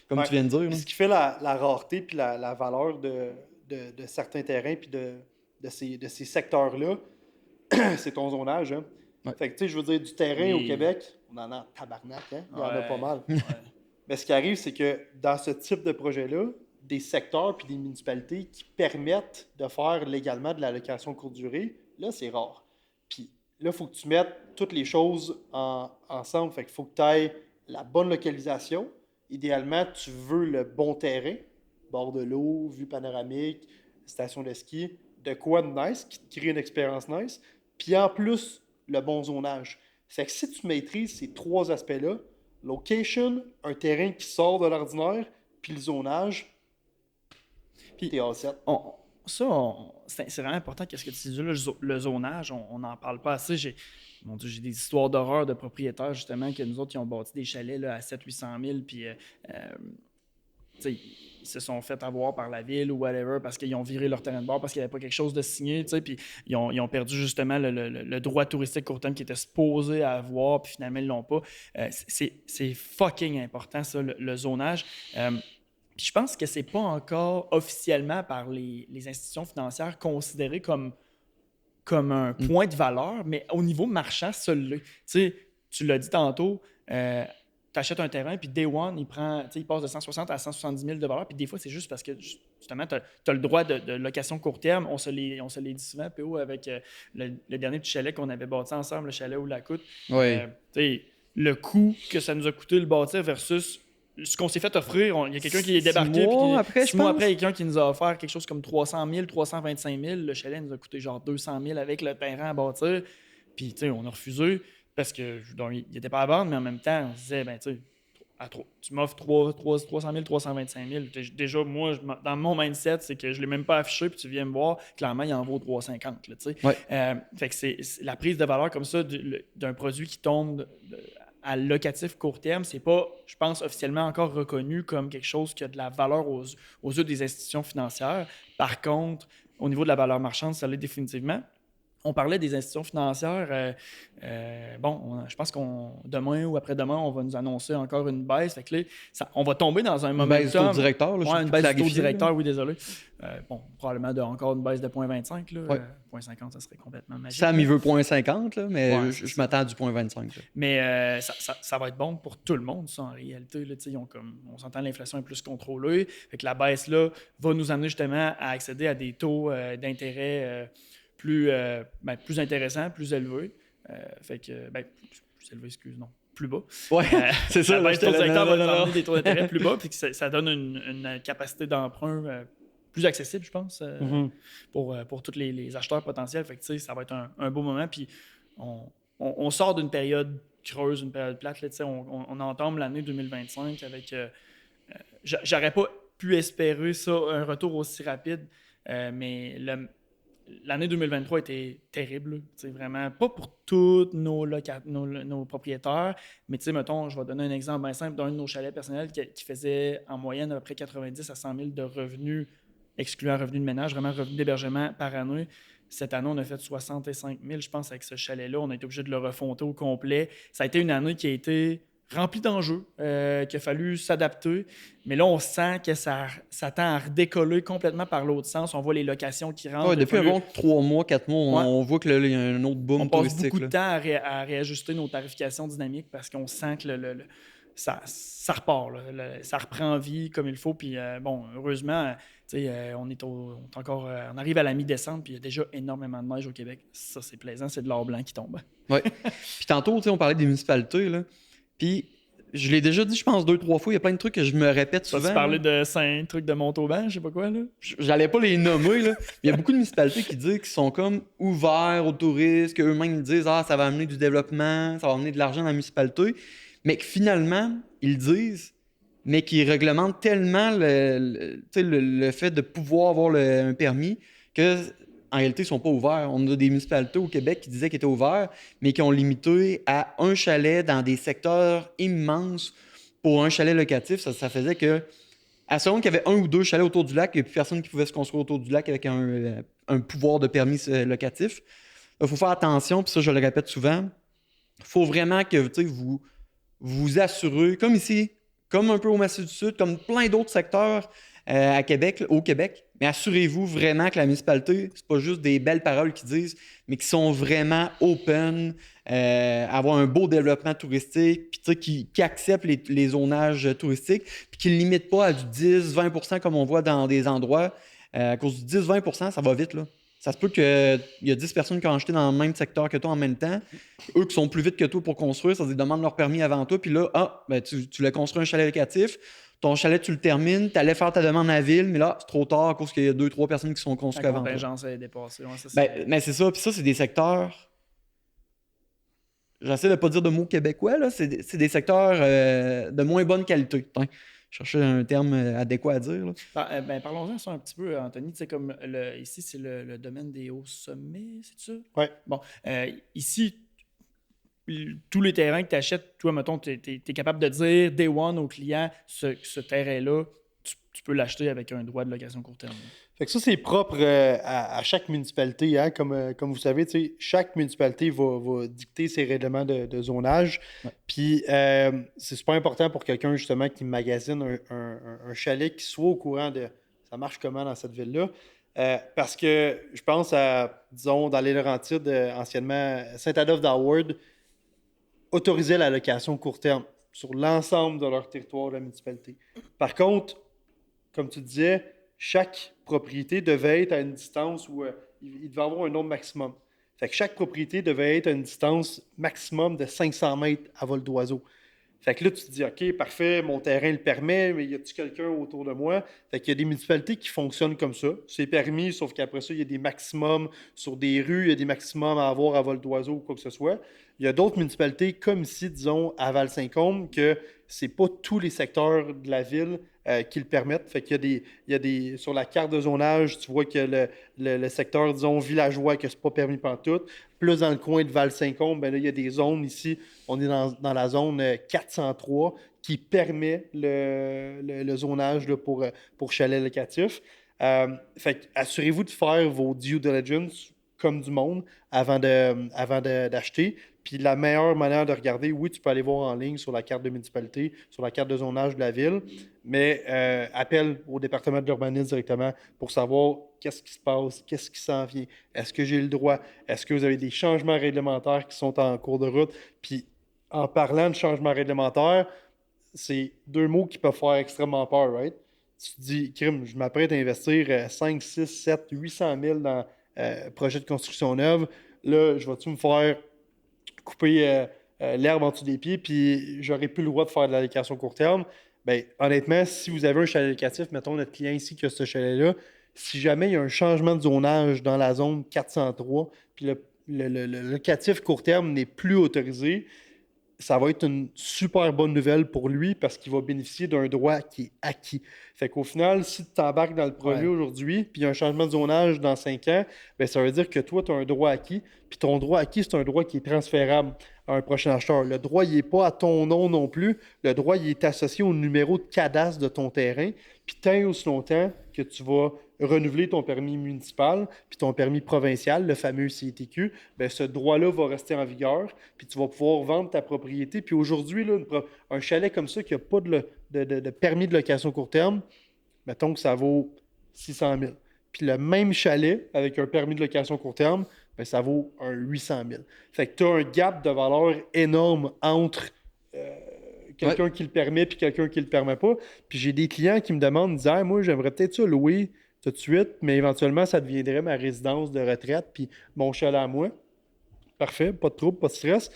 comme Ouais. tu viens de dire. Puis Là. ce qui fait la rareté puis la valeur de certains terrains puis de ces secteurs-là, c'est ton zonage. Hein? Ouais. Fait que, tu sais, je veux dire, du terrain au Oui. Québec, on en a en tabarnak, hein? Il y en a pas mal. Ouais. Mais ce qui arrive, c'est que dans ce type de projet-là, des secteurs puis des municipalités qui permettent de faire légalement de la location courte durée, là, c'est rare. Puis là, il faut que tu mettes toutes les choses ensemble. Fait qu'il faut que tu ailles la bonne localisation. Idéalement, tu veux le bon terrain, bord de l'eau, vue panoramique, station de ski, de quoi de nice, qui te crée une expérience nice. Puis en plus, le bon zonage. Fait que si tu maîtrises ces 3 aspects-là, location, un terrain qui sort de l'ordinaire, puis le zonage, puis t'es all set. C'est vraiment important qu'est-ce que tu dis là, le zonage, on n'en parle pas assez. Mon Dieu, j'ai des histoires d'horreur de propriétaires, justement, que nous autres, qui ont bâti des chalets là, à 700-800 000, puis tu sais, ils se sont fait avoir par la ville ou whatever parce qu'ils ont viré leur terrain de bord parce qu'il n'y avait pas quelque chose de signé, tu sais, puis ils ont perdu justement le droit touristique court terme qu'ils étaient supposés avoir, puis finalement, ils ne l'ont pas. C'est fucking important, ça, le zonage. Puis je pense que c'est pas encore officiellement par les institutions financières considéré comme un point de valeur, mais au niveau marchand, ça l'est. Tu sais, tu l'as dit tantôt, tu achètes un terrain, puis Day One, il passe de 160 à 170 000 de valeur, puis des fois, c'est juste parce que, justement, tu as le droit de location court terme. On se les dit souvent, PO, avec le dernier petit chalet qu'on avait bâti ensemble, le chalet où la coûte. Ouais. Le coût que ça nous a coûté le bâtir versus ce qu'on s'est fait offrir, il y a quelqu'un qui est débarqué. 6 mois après, 6 mois après, quelqu'un qui nous a offert quelque chose comme 300 000, 325 000. Le chalet nous a coûté genre 200 000 avec le terrain à bâtir. Puis, tu sais, on a refusé parce qu'il n'était pas à vendre, mais en même temps, on se disait, ben, tu sais, tu m'offres 300 000, 325 000. Déjà, moi, dans mon mindset, c'est que je ne l'ai même pas affiché, puis tu viens me voir, clairement, il en vaut 350. Là, Ouais. fait que c'est la prise de valeur comme ça d'un produit qui tombe à locatif court terme, c'est pas, je pense, officiellement encore reconnu comme quelque chose qui a de la valeur aux yeux des institutions financières. Par contre, au niveau de la valeur marchande, ça l'est définitivement. On parlait des institutions financières. Je pense qu'on demain ou après-demain, on va nous annoncer encore une baisse. Fait que là, on va tomber dans un Une momentum. baisse du taux directeur. Là, Ouais, une baisse du taux clarifier, directeur, oui, désolé. Probablement encore une baisse de 0,25. Là. Ouais. 0,50, ça serait complètement magique. Sam, il veut 0,50, là, mais Ouais, je m'attends à du 0,25. Là. Mais ça va être bon pour tout le monde, ça, en réalité. Là, on s'entend, l'inflation est plus contrôlée. Fait que la baisse là va nous amener justement à accéder à des taux d'intérêt plus intéressants, plus élevés. Plus élevés, plus bas. Ouais, c'est ça. La baisse du taux directeur va nous non. amener des taux d'intérêt plus bas, puis que ça donne une capacité d'emprunt plus accessible, je pense, pour tous les acheteurs potentiels. Fait que, ça va être un beau moment. Puis on sort d'une période creuse, une période plate. Là, on entame l'année 2025 avec... j'aurais pas pu espérer ça, un retour aussi rapide, mais l'année 2023 était terrible. Vraiment, pas pour tous nos propriétaires, mais mettons, je vais donner un exemple bien simple d'un de nos chalets personnels qui faisait en moyenne à peu près 90 à 100 000 de revenus, excluant revenus de ménage, vraiment revenus d'hébergement par année. Cette année, on a fait 65 000, je pense, avec ce chalet-là. On a été obligé de le refonter au complet. Ça a été une année qui a été remplie d'enjeux, qu'il a fallu s'adapter. Mais là, on sent que ça tend à redécoller complètement par l'autre sens. On voit les locations qui rentrent. Ouais, depuis un bon 3 mois, 4 mois, on voit qu'il y a un autre boom touristique. On passe beaucoup de temps à réajuster nos tarifications dynamiques parce qu'on sent que ça repart. Là. Ça reprend vie comme il faut. Puis, heureusement, on arrive à la mi-décembre puis il y a déjà énormément de neige au Québec. Ça, c'est plaisant. C'est de l'or blanc qui tombe. Oui. Puis tantôt, on parlait des municipalités. Là. Puis, je l'ai déjà dit, je pense, 2-3 fois. Il y a plein de trucs que je me répète souvent. Tu parlais de 5 trucs de Montauban, je sais pas quoi. Là. J'allais pas les nommer. Là. Il y a beaucoup de municipalités qui disent qu'ils sont comme ouverts aux touristes, qu'eux-mêmes disent ça va amener du développement, ça va amener de l'argent dans la municipalité. Mais que finalement, ils disent, mais qui réglementent tellement le fait de pouvoir avoir un permis que en réalité, ils ne sont pas ouverts. On a des municipalités au Québec qui disaient qu'ils étaient ouverts, mais qui ont limité à un chalet dans des secteurs immenses pour un chalet locatif. Ça faisait que, à selon qu'il y avait 1 ou 2 chalets autour du lac, il n'y a plus personne qui pouvait se construire autour du lac avec un pouvoir de permis locatif. Il faut faire attention, puis ça, je le répète souvent. Il faut vraiment que vous assurez, comme ici, comme un peu au Massif du Sud, comme plein d'autres secteurs à Québec, au Québec, mais assurez-vous vraiment que la municipalité, c'est pas juste des belles paroles qu'ils disent, mais qui sont vraiment open, avoir un beau développement touristique, puis qui acceptent les zonages touristiques, puis qui ne limitent pas à du 10-20% comme on voit dans des endroits. À cause du 10-20%, ça va vite, là. Ça se peut qu'il y a 10 personnes qui ont acheté dans le même secteur que toi en même temps. Eux qui sont plus vite que toi pour construire, ça se demande leur permis avant toi. Puis là, tu l'as construit un chalet locatif. Ton chalet, tu le termines. Tu allais faire ta demande à la ville, mais là, c'est trop tard à cause qu'il y a 2-3 personnes qui sont construites avant toi. La contingence est dépassée. Ouais, mais c'est ça. Puis ça, c'est des secteurs... J'essaie de ne pas dire de mots québécois, là. C'est des secteurs de moins bonne qualité. Chercher un terme adéquat à dire. Là. Parlons-en ça un petit peu, Anthony. Comme ici, c'est le domaine des hauts sommets, c'est ça? Oui. Bon, ici, tous les terrains que tu achètes, toi, mettons, tu es capable de dire day one au client, ce terrain-là, tu peux l'acheter avec un droit de location court terme. Fait que ça, c'est propre à chaque municipalité. Hein? Comme vous savez, chaque municipalité va dicter ses règlements de zonage. Ouais. Puis, c'est super important pour quelqu'un, justement, qui magasine un chalet, qui soit au courant de ça marche comment dans cette ville-là. Parce que je pense à, disons, dans les Laurentides, anciennement, Saint-Adolphe-d'Howard, autorisait la location court terme sur l'ensemble de leur territoire de la municipalité. Par contre, comme tu disais, chaque propriété devait être à une distance où il devait avoir un nombre maximum. Fait que chaque propriété devait être à une distance maximum de 500 mètres à vol d'oiseau. Fait que là, tu te dis, OK, parfait, mon terrain le permet, mais y a-t-il quelqu'un autour de moi? Fait qu'il y a des municipalités qui fonctionnent comme ça. C'est permis, sauf qu'après ça, il y a des maximums sur des rues, il y a des maximums à avoir à vol d'oiseau ou quoi que ce soit. Il y a d'autres municipalités, comme ici, disons, à Val-Saint-Côme, que c'est pas tous les secteurs de la ville qui le permettent. Fait qu'il y a des, sur la carte de zonage, tu vois que le secteur, disons, villageois, que c'est pas permis pantoute. Plus dans le coin de Val-Saint-Côme, ben là, il y a des zones ici. On est dans la zone 403 qui permet le zonage là, pour chalets locatifs. Fait que assurez-vous de faire vos due diligence comme du monde d'acheter. Puis la meilleure manière de regarder, oui, tu peux aller voir en ligne sur la carte de municipalité, sur la carte de zonage de la ville, mais appelle au département de l'urbanisme directement pour savoir qu'est-ce qui se passe, qu'est-ce qui s'en vient, est-ce que j'ai le droit, est-ce que vous avez des changements réglementaires qui sont en cours de route. Puis en parlant de changements réglementaires, c'est deux mots qui peuvent faire extrêmement peur, right? Tu te dis, crime, je m'apprête à investir 5, 6, 7, 800 000 dans projet de construction neuve. Là, je vais-tu me faire couper l'herbe en dessous des pieds, puis j'aurai plus le droit de faire de la location court terme? Bien, honnêtement, si vous avez un chalet locatif, mettons notre client ici qui a ce chalet-là, si jamais il y a un changement de zonage dans la zone 403, puis le locatif court terme n'est plus autorisé, ça va être une super bonne nouvelle pour lui parce qu'il va bénéficier d'un droit qui est acquis. Fait qu'au final, si tu t'embarques dans le projet aujourd'hui, puis il y a un changement de zonage dans 5 ans, bien, ça veut dire que toi, tu as un droit acquis. Puis ton droit acquis, c'est un droit qui est transférable à un prochain acheteur. Le droit, il n'est pas à ton nom non plus. Le droit, il est associé au numéro de cadastre de ton terrain. Puis tant et aussi longtemps que tu vas renouveler ton permis municipal puis ton permis provincial, le fameux CTQ, bien, ce droit-là va rester en vigueur, puis tu vas pouvoir vendre ta propriété. Puis aujourd'hui, là, un chalet comme ça qui n'a pas de permis de location court terme, mettons que ça vaut 600 000. Puis le même chalet avec un permis de location court terme, bien, ça vaut un 800 000. Fait que tu as un gap de valeur énorme entre quelqu'un qui le permet puis quelqu'un qui le permet pas. Puis j'ai des clients qui me demandent, disant, ah, moi, j'aimerais peut-être ça louer tout de suite, mais éventuellement, ça deviendrait ma résidence de retraite puis mon chalet à moi. Parfait, pas de trouble, pas de stress.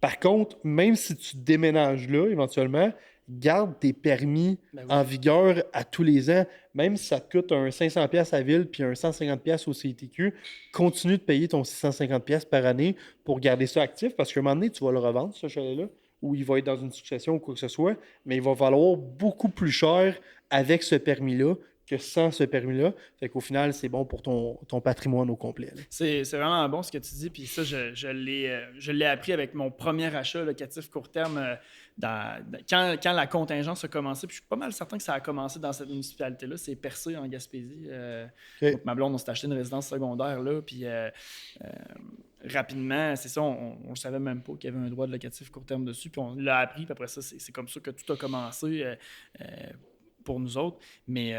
Par contre, même si tu déménages là, éventuellement, garde tes permis en vigueur à tous les ans. Même si ça te coûte un 500$ à la ville puis un 150$ au CTQ, continue de payer ton 650$ par année pour garder ça actif parce qu'à un moment donné, tu vas le revendre, ce chalet-là, ou il va être dans une succession ou quoi que ce soit, mais il va valoir beaucoup plus cher avec ce permis-là que sans ce permis-là. Fait qu'au final, c'est bon pour ton patrimoine au complet. C'est vraiment bon ce que tu dis. Puis ça, je l'ai appris avec mon premier achat locatif court terme quand la contingence a commencé. Puis je suis pas mal certain que ça a commencé dans cette municipalité-là. C'est Percé en Gaspésie. Donc ma blonde, on s'est acheté une résidence secondaire là. Puis rapidement, c'est ça, on ne savait même pas qu'il y avait un droit de locatif court terme dessus. Puis on l'a appris. Puis après ça, c'est comme ça que tout a commencé. Pour nous autres, mais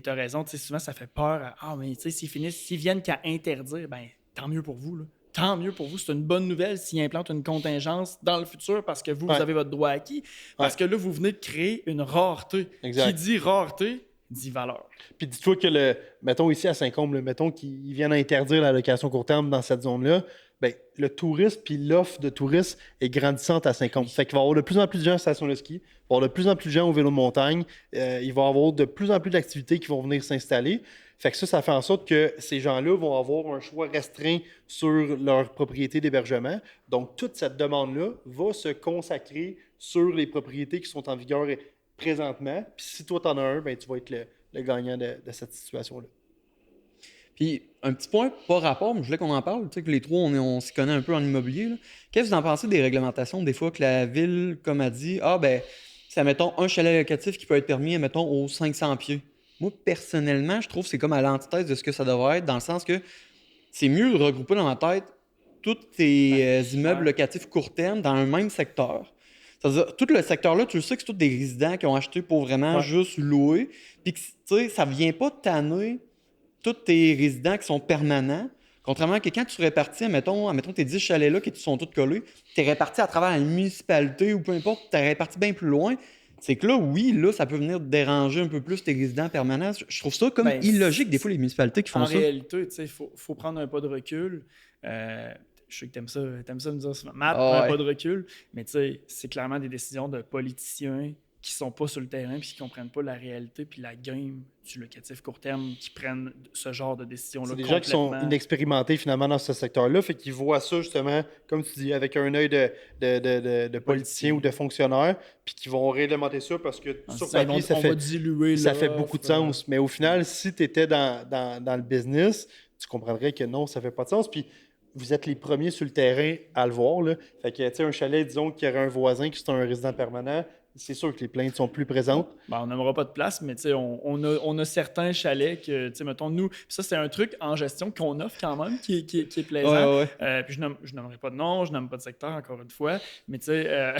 tu as raison, souvent ça fait peur. Mais s'ils viennent qu'à interdire, ben tant mieux pour vous. Là. Tant mieux pour vous. C'est une bonne nouvelle s'ils implantent une contingence dans le futur parce que vous avez votre droit acquis. Parce que là, vous venez de créer une rareté. Exact. Qui dit rareté, dit valeur. Puis dis-toi que, mettons ici à Saint-Côme, mettons qu'ils viennent à interdire la location court terme dans cette zone-là, ben, le tourisme puis l'offre de tourisme est grandissante à Saint-Côme. Fait qu'il va y avoir de plus en plus de gens en station de ski, il va y avoir de plus en plus de gens au vélo de montagne, il va y avoir de plus en plus d'activités qui vont venir s'installer. Fait que ça fait en sorte que ces gens-là vont avoir un choix restreint sur leur propriété d'hébergement. Donc, toute cette demande-là va se consacrer sur les propriétés qui sont en vigueur présentement. Puis si toi, tu en as un, ben, tu vas être le gagnant de cette situation-là. Puis, un petit point, pas rapport, mais je voulais qu'on en parle. Tu sais que les trois, on s'y connaît un peu en immobilier. Là. Qu'est-ce que vous en pensez des réglementations, des fois, que la ville, comme a dit, c'est, mettons, un chalet locatif qui peut être permis, mettons, aux 500 pieds. Moi, personnellement, je trouve que c'est comme à l'antithèse de ce que ça devrait être, dans le sens que c'est mieux de regrouper dans ma tête tous tes immeubles locatifs court terme dans un même secteur. C'est-à-dire, tout le secteur-là, tu le sais que c'est tous des résidents qui ont acheté pour vraiment juste louer. Puis, tu sais, ça vient pas tanner tous tes résidents qui sont permanents. Contrairement à que quand tu répartis, admettons tes 10 chalets-là qui sont tous collés, tu es réparti à travers une municipalité ou peu importe, tu es réparti bien plus loin. C'est que là, oui, ça peut venir déranger un peu plus tes résidents permanents. Je trouve ça comme illogique, des fois, les municipalités qui font ça. En réalité, il faut prendre un pas de recul. Je sais que t'aimes ça me dire souvent, Matt, prends un pas de recul. Mais c'est clairement des décisions de politiciens qui sont pas sur le terrain puis qui comprennent pas la réalité puis la game du locatif court terme qui prennent ce genre de décisions-là C'est des gens qui sont inexpérimentés finalement dans ce secteur-là, fait qu'ils voient ça justement, comme tu dis, avec un œil de politicien ou de fonctionnaire, puis qu'ils vont réglementer ça parce que sur papier, ça fait beaucoup de sens. Mais au final, si tu étais dans le business, tu comprendrais que non, ça fait pas de sens. Puis vous êtes les premiers sur le terrain à le voir, là. Fait que, tu sais, un chalet, disons qu'il y aurait un voisin qui est un résident permanent, c'est sûr que les plaintes sont plus présentes. Ben, on n'aimera pas de place, mais on a certains chalets que, mettons, nous, ça, c'est un truc en gestion qu'on offre quand même qui est plaisant. Ouais. Puis je n'aimerais pas de nom, je n'aime pas de secteur, encore une fois, mais tu sais,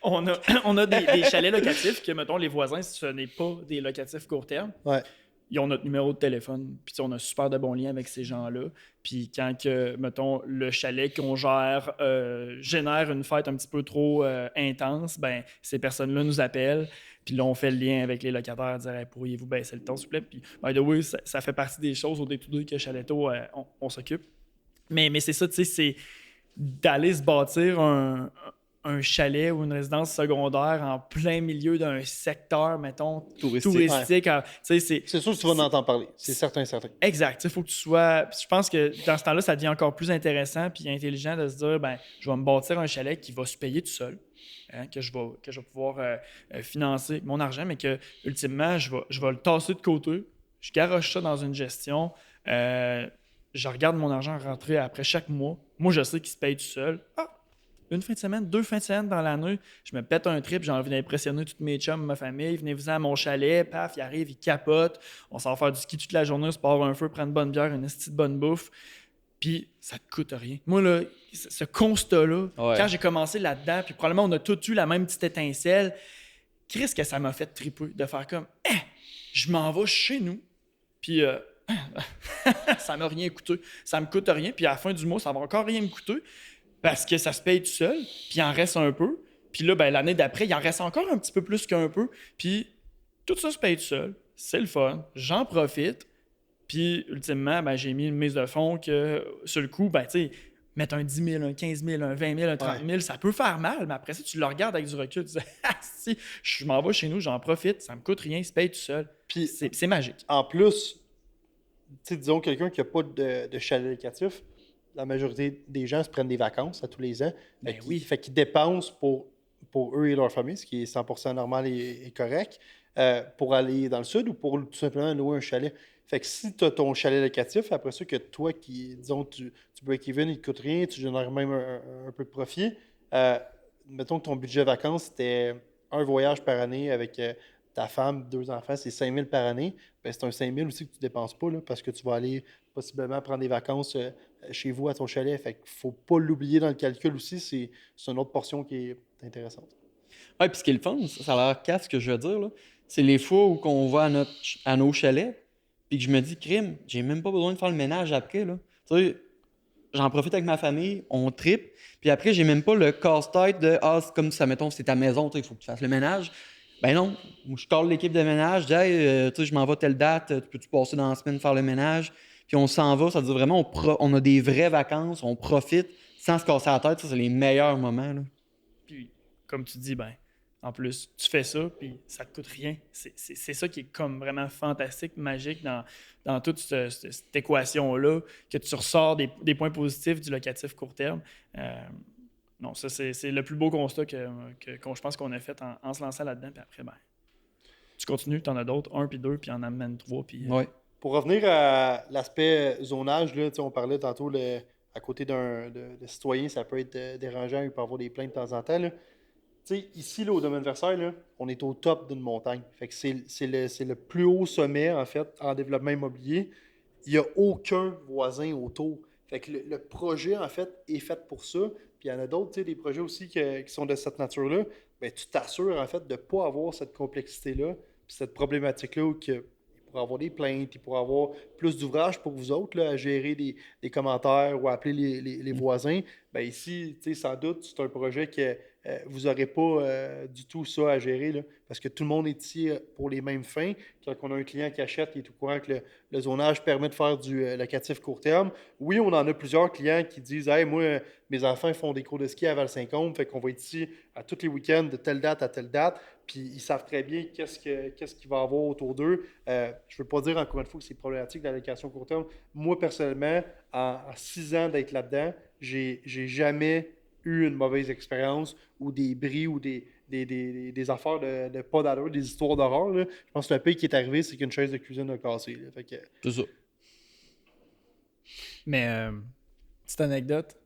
on a des chalets locatifs que, mettons, les voisins, ce n'est pas des locatifs court terme. Ouais. Ils ont notre numéro de téléphone, puis on a super de bons liens avec ces gens-là. Puis quand, mettons, le chalet qu'on gère génère une fête un petit peu trop intense, ben ces personnes-là nous appellent, puis là, on fait le lien avec les locataires, dire hey, « pourriez-vous baisser le ton, s'il vous plaît? » Puis, by the way, ça fait partie des choses au day-to-day que Chaletto, on s'occupe. Mais c'est ça, tu sais, c'est d'aller se bâtir un chalet ou une résidence secondaire en plein milieu d'un secteur, mettons, touristique. Ouais. C'est sûr que tu vas en entendre parler. C'est certain. Exact. Il faut que tu sois... Je pense que dans ce temps-là, ça devient encore plus intéressant puis intelligent de se dire, ben, je vais me bâtir un chalet qui va se payer tout seul, hein, que je vais pouvoir financer mon argent, mais que, ultimement, je vais le tasser de côté. Je garoche ça dans une gestion. Je regarde mon argent rentrer après chaque mois. Moi, je sais qu'il se paye tout seul. Une fin de semaine, 2 fins de semaine dans l'année, je me pète un trip, j'ai envie d'impressionner tous mes chums, ma famille. Venez-vous-en à mon chalet, paf, il arrive, il capote. On s'en va faire du ski toute la journée, on se part un feu, prendre une bonne bière, une petite bonne bouffe. Puis ça te coûte rien. Moi, là, ce constat-là, quand j'ai commencé là-dedans, puis probablement on a tous eu la même petite étincelle, Christ que ça m'a fait triper de faire comme je m'en vais chez nous, puis ça m'a rien coûté. Ça me coûte rien, puis à la fin du mois, ça va encore rien me coûter. Parce que ça se paye tout seul, puis il en reste un peu. Puis là, ben, l'année d'après, il en reste encore un petit peu plus qu'un peu. Puis tout ça se paye tout seul. C'est le fun. J'en profite. Puis ultimement, ben, j'ai mis une mise de fonds que, sur le coup, ben, tu sais, mettre un 10 000, un 15 000, un 20 000, un 30 000, ça peut faire mal. Mais après ça, tu le regardes avec du recul. Tu dis, si je m'en vais chez nous, j'en profite. Ça me coûte rien, il se paye tout seul. Puis c'est magique. En plus, tu sais, disons, quelqu'un qui n'a pas de chalet locatif, la majorité des gens se prennent des vacances à tous les ans. Fait qu'ils dépensent pour eux et leur famille, ce qui est 100% normal et correct, pour aller dans le sud ou pour tout simplement louer un chalet. Fait que si tu as ton chalet locatif, après ça, que toi, disons, tu break-even, il ne te coûte rien, tu génères même un peu de profit, mettons que ton budget vacances, c'était un voyage par année avec ta femme, 2 enfants, c'est 5 000 par année. Ben, c'est un 5 000 aussi que tu ne dépenses pas là, parce que tu vas aller possiblement prendre des vacances chez vous à ton chalet. Fait qu'il ne faut pas l'oublier dans le calcul aussi. C'est une autre portion qui est intéressante. Ouais, puis ce qui est le fun, ça a l'air casse ce que je veux dire, là. C'est les fois où on va à nos chalets, puis que je me dis, crime, j'ai même pas besoin de faire le ménage après, là. Tu sais, j'en profite avec ma famille, on tripe, puis après, j'ai même pas le casse-tête de c'est comme ça, mettons, c'est ta maison, tu sais, il faut que tu fasses le ménage. Ben non, moi, je colle l'équipe de ménage, je dis, hey, tu sais, je m'en vais telle date, tu peux-tu passer dans la semaine faire le ménage? Puis on s'en va, ça veut dire vraiment, on a des vraies vacances, on profite sans se casser la tête, ça, c'est les meilleurs moments, là. Puis, comme tu dis, ben, en plus, tu fais ça, puis ça te coûte rien. C'est ça qui est comme vraiment fantastique, magique dans toute cette équation-là, que tu ressors des points positifs du locatif court terme. Non, ça, c'est le plus beau constat que je pense qu'on a fait en se lançant là-dedans. Puis après, ben, tu continues, tu en as d'autres, 1 puis 2, puis en amènes 3. Puis, Ouais. Pour revenir à l'aspect zonage, là, on parlait tantôt à côté de citoyen, ça peut être dérangeant, il peut y avoir des plaintes de temps en temps. Là. Ici, là, au domaine Versailles, là, on est au top d'une montagne. Fait que c'est le plus haut sommet, en fait, en développement immobilier. Il n'y a aucun voisin autour. Fait que le projet, en fait, est fait pour ça. Puis il y en a d'autres, des projets aussi qui sont de cette nature-là. Bien, tu t'assures, en fait, de ne pas avoir cette complexité-là, puis cette problématique-là où il pourrait avoir des plaintes, il pourrait avoir plus d'ouvrages pour vous autres là, à gérer des commentaires ou à appeler les voisins. Bien, ici, sans doute, c'est un projet qui vous n'aurez pas du tout ça à gérer, là, parce que tout le monde est ici pour les mêmes fins. Quand on a un client qui achète, il est au courant que le zonage permet de faire du locatif court terme. Oui, on en a plusieurs clients qui disent « Hey, moi, mes enfants font des cours de ski à Val-Saint-Côme, fait qu'on va être ici à tous les week-ends de telle date à telle date. » Puis ils savent très bien qu'est-ce qu'il va y avoir autour d'eux. Je ne veux pas dire encore une fois que c'est problématique de la location court terme. Moi, personnellement, en 6 ans d'être là-dedans, j'ai jamais eu une mauvaise expérience ou des bris ou des affaires de pas d'allure, des histoires d'horreur. Là. Je pense que le pire qui est arrivé, c'est qu'une chaise de cuisine a cassé. Là. Fait que... C'est ça. Mais, petite anecdote,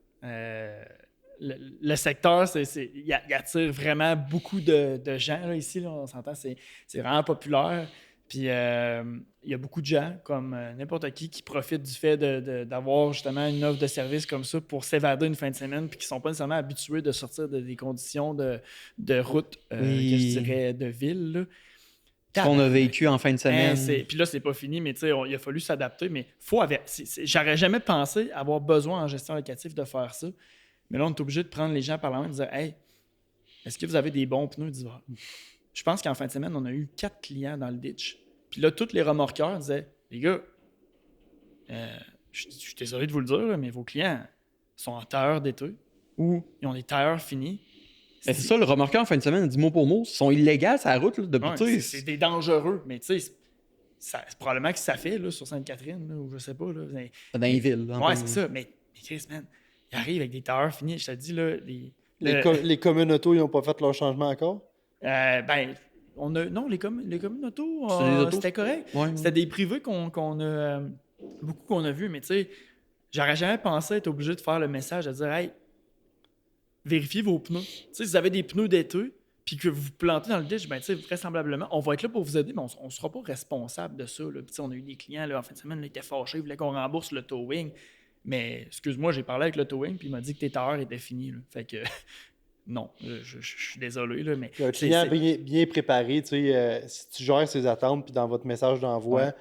le secteur, il attire vraiment beaucoup de gens là, ici. Là, on s'entend, c'est vraiment populaire. Puis il y a beaucoup de gens, comme n'importe qui profitent du fait d'avoir justement une offre de service comme ça pour s'évader une fin de semaine, puis qui ne sont pas nécessairement habitués de sortir des conditions de route, que je dirais, de ville. Là. Ce qu'on a vécu en fin de semaine. Puis là, c'est pas fini, mais il a fallu s'adapter. Mais j'aurais jamais pensé avoir besoin en gestion locative de faire ça. Mais là, on est obligé de prendre les gens par la main et de dire « Hey, est-ce que vous avez des bons pneus d'hiver? » Je pense qu'en fin de semaine, on a eu 4 clients dans le ditch. Puis là, tous les remorqueurs disaient « Les gars, je suis désolé de vous le dire, là, mais vos clients sont en tailleur d'été ou ils ont des tailleurs finis. » C'est ça, le remorqueur en fin de semaine, dit mot pour mot, ils sont illégaux sur la route. Là, depuis, c'est des dangereux, mais tu sais, c'est probablement que ça fait là, sur Sainte-Catherine, là, ou je sais pas. Là, dans les villes. Ouais, c'est ça. Mais Chris, man, ils arrivent avec des tailleurs finis. Je te dis, là, les communes auto, ils n'ont pas fait leur changement encore? Non, les communes auto, c'était correct. Ouais, c'était des privés qu'on a beaucoup qu'on a vus, mais tu sais, j'aurais jamais pensé être obligé de faire le message de dire hey, vérifiez vos pneus. Tu sais, si vous avez des pneus d'été puis que vous vous plantez dans le ditch, ben, tu sais, vraisemblablement, on va être là pour vous aider, mais on ne sera pas responsable de ça. Là. Puis, on a eu des clients là, en fin de semaine, là, ils étaient fâchés, ils voulaient qu'on rembourse le towing. Mais, excuse-moi, j'ai parlé avec le towing, puis il m'a dit que tes tailleurs étaient finis. Là. Fait que, non, je suis désolé. Là, mais un client bien préparé, tu sais, si tu gères ses attentes, puis dans votre message d'envoi,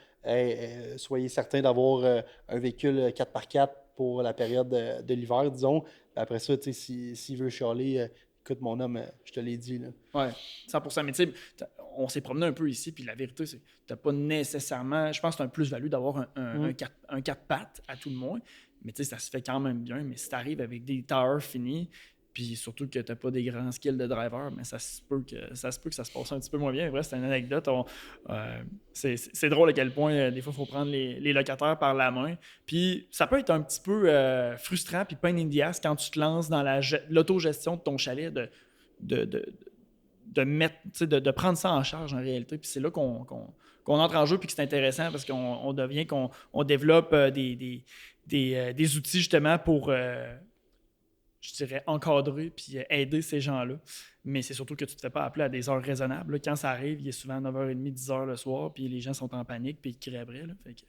soyez certain d'avoir un véhicule 4x4 pour la période de l'hiver, disons. Après ça, tu sais, s'il veut chialer, écoute, mon homme, je te l'ai dit. Oui, 100%. Mais tu sais, on s'est promené un peu ici, puis la vérité, c'est que tu n'as pas nécessairement... Je pense que c'est un plus-value d'avoir un 4 pattes, à tout le moins. Mais tu sais, ça se fait quand même bien. Mais si tu arrives avec des tailleurs finis, puis surtout que tu n'as pas des grands skills de driver, mais ça se peut que ça se passe un petit peu moins bien. Bref, c'est une anecdote. C'est drôle à quel point, des fois, il faut prendre les locataires par la main. Puis ça peut être un petit peu frustrant puis pain in the ass quand tu te lances dans l'autogestion de ton chalet, de prendre ça en charge en réalité. Puis c'est là qu'on entre en jeu puis que c'est intéressant parce qu'on développe des outils justement pour... je dirais, encadrer puis aider ces gens-là. Mais c'est surtout que tu ne te fais pas appeler à des heures raisonnables. Là, quand ça arrive, il est souvent 9h30, 10h le soir, puis les gens sont en panique, puis ils crient après. Là. Fait que...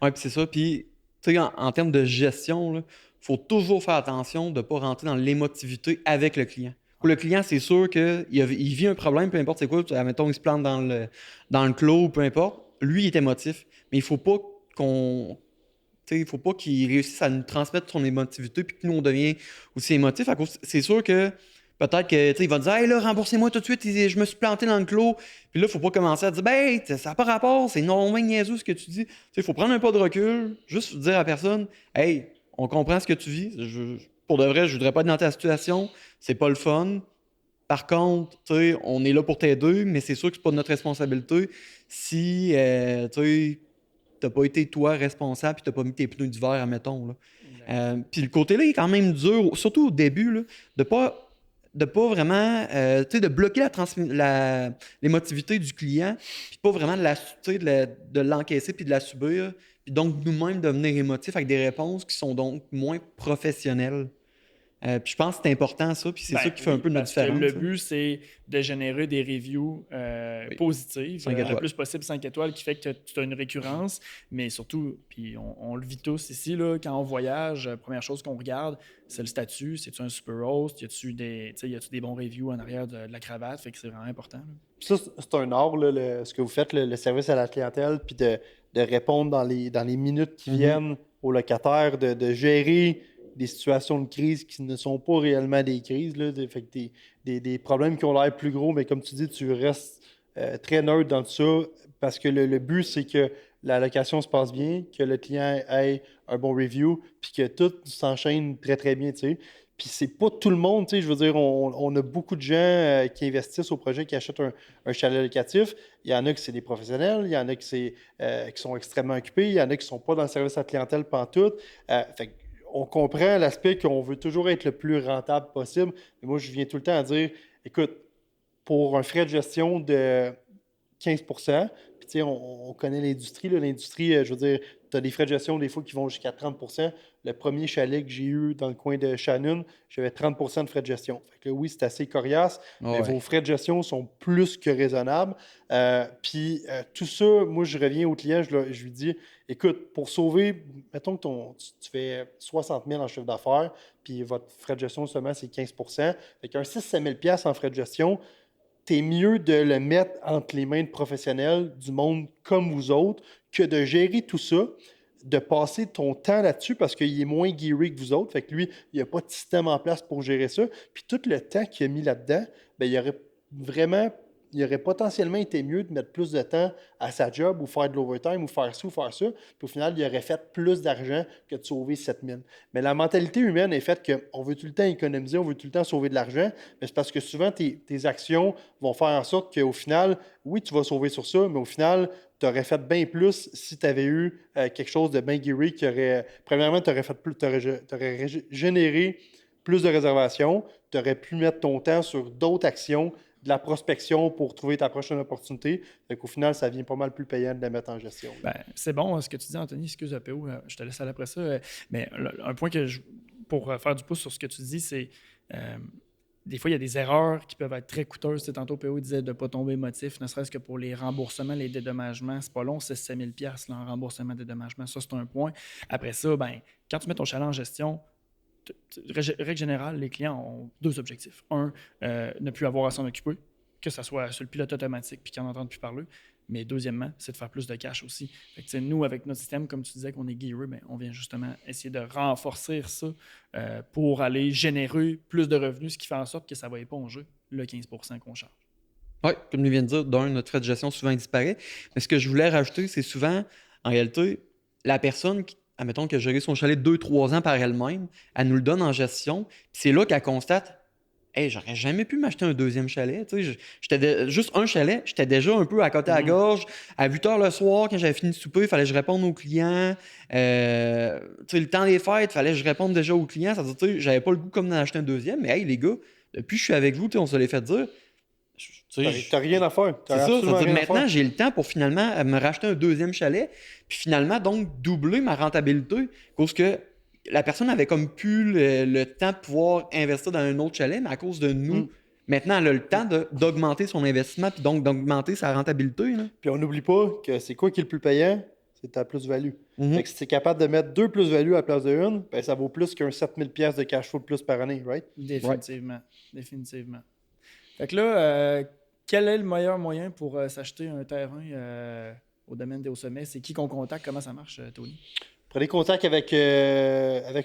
Oui, puis c'est ça. Puis, tu sais, en termes de gestion, il faut toujours faire attention de ne pas rentrer dans l'émotivité avec le client. Pour le client, c'est sûr qu'il vit un problème, peu importe c'est quoi. Admettons, il se plante dans le clos, peu importe. Lui, il est émotif. Mais il ne faut pas il ne faut pas qu'il réussisse à nous transmettre son émotivité puis que nous, on devient aussi émotif. C'est sûr que peut-être qu'il va dire « Hey, là, remboursez-moi tout de suite, je me suis planté dans le clos. » Puis là, il ne faut pas commencer à dire « Ben, ça n'a pas rapport, c'est non niaiseux ce que tu dis. » Il faut prendre un pas de recul, juste dire à la personne « Hey, on comprend ce que tu vis. Pour de vrai, je ne voudrais pas être dans ta situation. C'est pas le fun. Par contre, on est là pour t'aider, mais c'est sûr que c'est pas de notre responsabilité si t'as pas été toi responsable et t'as pas mis tes pneus d'hiver, admettons. Puis le côté-là, il est quand même dur, surtout au début, là, de pas vraiment, de bloquer l'émotivité du client, puis pas vraiment de l'encaisser puis de la subir, puis donc nous-mêmes devenir émotifs avec des réponses qui sont donc moins professionnelles. Puis je pense que c'est important ça, puis c'est ça qui fait un peu notre différence. Le but, c'est de générer des reviews positives, le plus possible 5 étoiles, qui fait que tu as une récurrence, mais surtout, puis on le vit tous ici, là, quand on voyage, première chose qu'on regarde, c'est le statut, c'est-tu un super host, y a-tu des bons reviews en arrière de la cravate, fait que c'est vraiment important. Là. Ça, c'est un art, là, ce que vous faites, le service à la clientèle, puis de répondre dans les minutes qui viennent aux locataires, de gérer des situations de crise qui ne sont pas réellement des crises, là, fait que des problèmes qui ont l'air plus gros, mais comme tu dis, tu restes très neutre dans tout ça, parce que le but, c'est que la location se passe bien, que le client ait un bon review, puis que tout s'enchaîne très, très bien, tu sais. Puis c'est pas tout le monde, tu sais, je veux dire, on a beaucoup de gens qui investissent au projet, qui achètent un chalet locatif. Il y en a qui c'est des professionnels, il y en a qui sont extrêmement occupés, il y en a qui sont pas dans le service à la clientèle pantoute. Fait on comprend l'aspect qu'on veut toujours être le plus rentable possible. Mais moi, je viens tout le temps à dire, écoute, pour un frais de gestion de 15 puis tu sais, on connaît l'industrie. L'industrie, je veux dire, tu as des frais de gestion des fois qui vont jusqu'à 30. Le premier chalet que j'ai eu dans le coin de Shannon, j'avais 30 de frais de gestion. Fait que là, oui, c'est assez coriace, mais vos frais de gestion sont plus que raisonnables. Puis tout ça, moi, je reviens au client, je lui dis, écoute, pour sauver, mettons que tu fais 60 000 en chiffre d'affaires, puis votre frais de gestion seulement, c'est 15 fait qu'un 6 000 en frais de gestion, t'es mieux de le mettre entre les mains de professionnels du monde comme vous autres que de gérer tout ça, de passer ton temps là-dessus parce qu'il est moins geary que vous autres. Fait que lui, il n'y a pas de système en place pour gérer ça. Puis tout le temps qu'il a mis là-dedans, ben, il aurait potentiellement été mieux de mettre plus de temps à sa job ou faire de l'overtime ou faire ci ou faire ça. Puis au final, il aurait fait plus d'argent que de sauver 7 000. Mais la mentalité humaine est faite qu'on veut tout le temps économiser, on veut tout le temps sauver de l'argent. Mais c'est parce que souvent, tes actions vont faire en sorte qu'au final, oui, tu vas sauver sur ça, mais au final, tu aurais fait bien plus si tu avais eu quelque chose de bien geary qui aurait. Premièrement, tu aurais généré plus de réservations, tu aurais pu mettre ton temps sur d'autres actions, de la prospection pour trouver ta prochaine opportunité. Fait qu'au final, ça devient pas mal plus payant de la mettre en gestion. Ben, c'est bon ce que tu dis, Anthony. Excuse, PO, je te laisse aller après ça. Mais un point pour faire du pouce sur ce que tu dis, c'est des fois, il y a des erreurs qui peuvent être très coûteuses. Tu sais, tantôt, PO disait de ne pas tomber émotif, ne serait-ce que pour les remboursements, les dédommagements. C'est pas long, c'est 7 000 $ là, en remboursement, dédommagement. Ça, c'est un point. Après ça, ben, quand tu mets ton chalet en gestion, règle générale, les clients ont deux objectifs. Un, ne plus avoir à s'en occuper, que ce soit sur le pilote automatique puis qu'ils n'en entendent plus parler. Mais deuxièmement, c'est de faire plus de cash aussi. Fait que, nous, avec notre système, comme tu disais qu'on est gearé, ben, on vient justement essayer de renforcer ça pour aller générer plus de revenus, ce qui fait en sorte que ça va éponger le 15 % qu'on charge. Oui, comme il vient de dire, notre frais de gestion souvent disparaît. Mais ce que je voulais rajouter, c'est souvent, en réalité, la personne qui, admettons, qui a géré son chalet 2-3 ans par elle-même, elle nous le donne en gestion. Puis c'est là qu'elle constate, hey, j'aurais jamais pu m'acheter un deuxième chalet. Juste un chalet, j'étais déjà un peu à côté à la gorge. À 8 h le soir, quand j'avais fini de souper, il fallait que je réponde aux clients. Le temps des fêtes, il fallait que je réponde déjà aux clients. Ça veut dire, j'avais pas le goût comme d'en acheter un deuxième. Mais hey, les gars, depuis que je suis avec vous, on se l'est fait dire. T'as rien à faire. C'est ça. Maintenant, j'ai le temps pour finalement me racheter un deuxième chalet. Puis finalement, donc, doubler ma rentabilité. Parce que la personne avait comme plus le temps de pouvoir investir dans un autre chalet, mais à cause de nous, maintenant, elle a le temps d'augmenter son investissement puis donc d'augmenter sa rentabilité. Là. Puis on n'oublie pas que c'est quoi qui est le plus payant? C'est ta plus-value. Fait que si tu es capable de mettre 2 plus-values à la place de une, ben ça vaut plus qu'un 7 000 $ de cash flow de plus par année, right? Définitivement. Définitivement. Fait que là, quel est le meilleur moyen pour s'acheter un terrain au domaine des Hauts-Sommets? C'est qui qu'on contacte? Comment ça marche, Tony? Prenez contact avec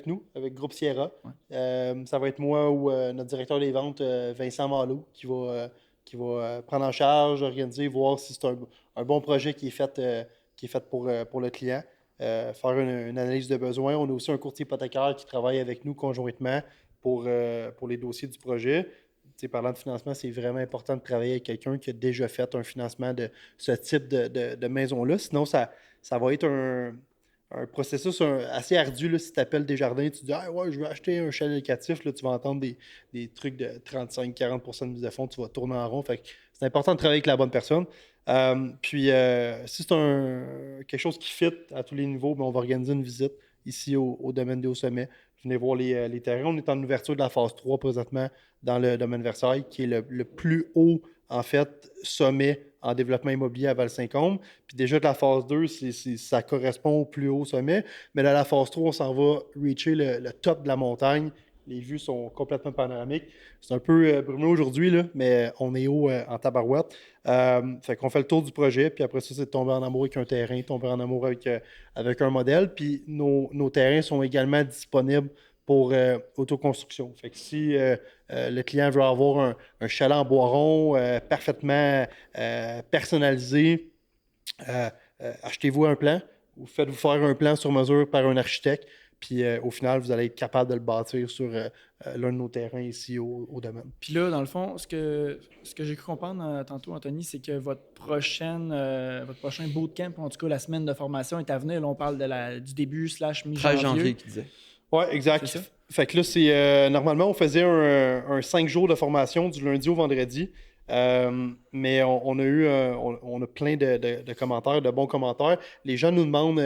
nous, avec Groupe Sierra. Ouais. Ça va être moi ou notre directeur des ventes, Vincent Malo, qui va prendre en charge, organiser, voir si c'est un bon projet qui est fait pour le client. Faire une analyse de besoin. On a aussi un courtier hypothécaire qui travaille avec nous conjointement pour les dossiers du projet. Parlant de financement, c'est vraiment important de travailler avec quelqu'un qui a déjà fait un financement de ce type de maison-là. Sinon, ça va être un processus assez ardu. Là, si tu appelles Desjardins, tu dis ah, ouais, je veux acheter un chalet locatif, là, tu vas entendre des trucs de 35-40 % de mise de fonds, tu vas tourner en rond. Fait que c'est important de travailler avec la bonne personne. Puis, si c'est quelque chose qui fit à tous les niveaux, on va organiser une visite ici au domaine des Hauts-Sommets. Venez voir les terrains. On est en ouverture de la phase 3 présentement dans le domaine Versailles, qui est le plus haut, en fait, sommet en développement immobilier à Val-Saint-Côme. Puis déjà, de la phase 2, ça correspond au plus haut sommet. Mais dans la phase 3, on s'en va reacher le top de la montagne. Les vues sont complètement panoramiques. C'est un peu brumeux aujourd'hui, là, mais on est haut en tabarouette. Fait qu'on fait le tour du projet, puis après ça, c'est de tomber en amour avec un terrain, tomber en amour avec un modèle. Puis nos terrains sont également disponibles pour autoconstruction. Fait que si le client veut avoir un chalet en bois rond parfaitement personnalisé, achetez-vous un plan ou faites-vous faire un plan sur mesure par un architecte. Puis au final, vous allez être capable de le bâtir sur l'un de nos terrains ici au domaine. Puis là, dans le fond, ce que j'ai cru comprendre tantôt, Anthony, c'est que votre prochain bootcamp, en tout cas la semaine de formation est à venir. Là, on parle du début / 13 mi-janvier. janvier, qui disait. Oui, exact. C'est ça? Fait que là, c'est normalement, on faisait un 5 jours de formation du lundi au vendredi. Mais on a plein de commentaires, de bons commentaires. Les gens nous demandent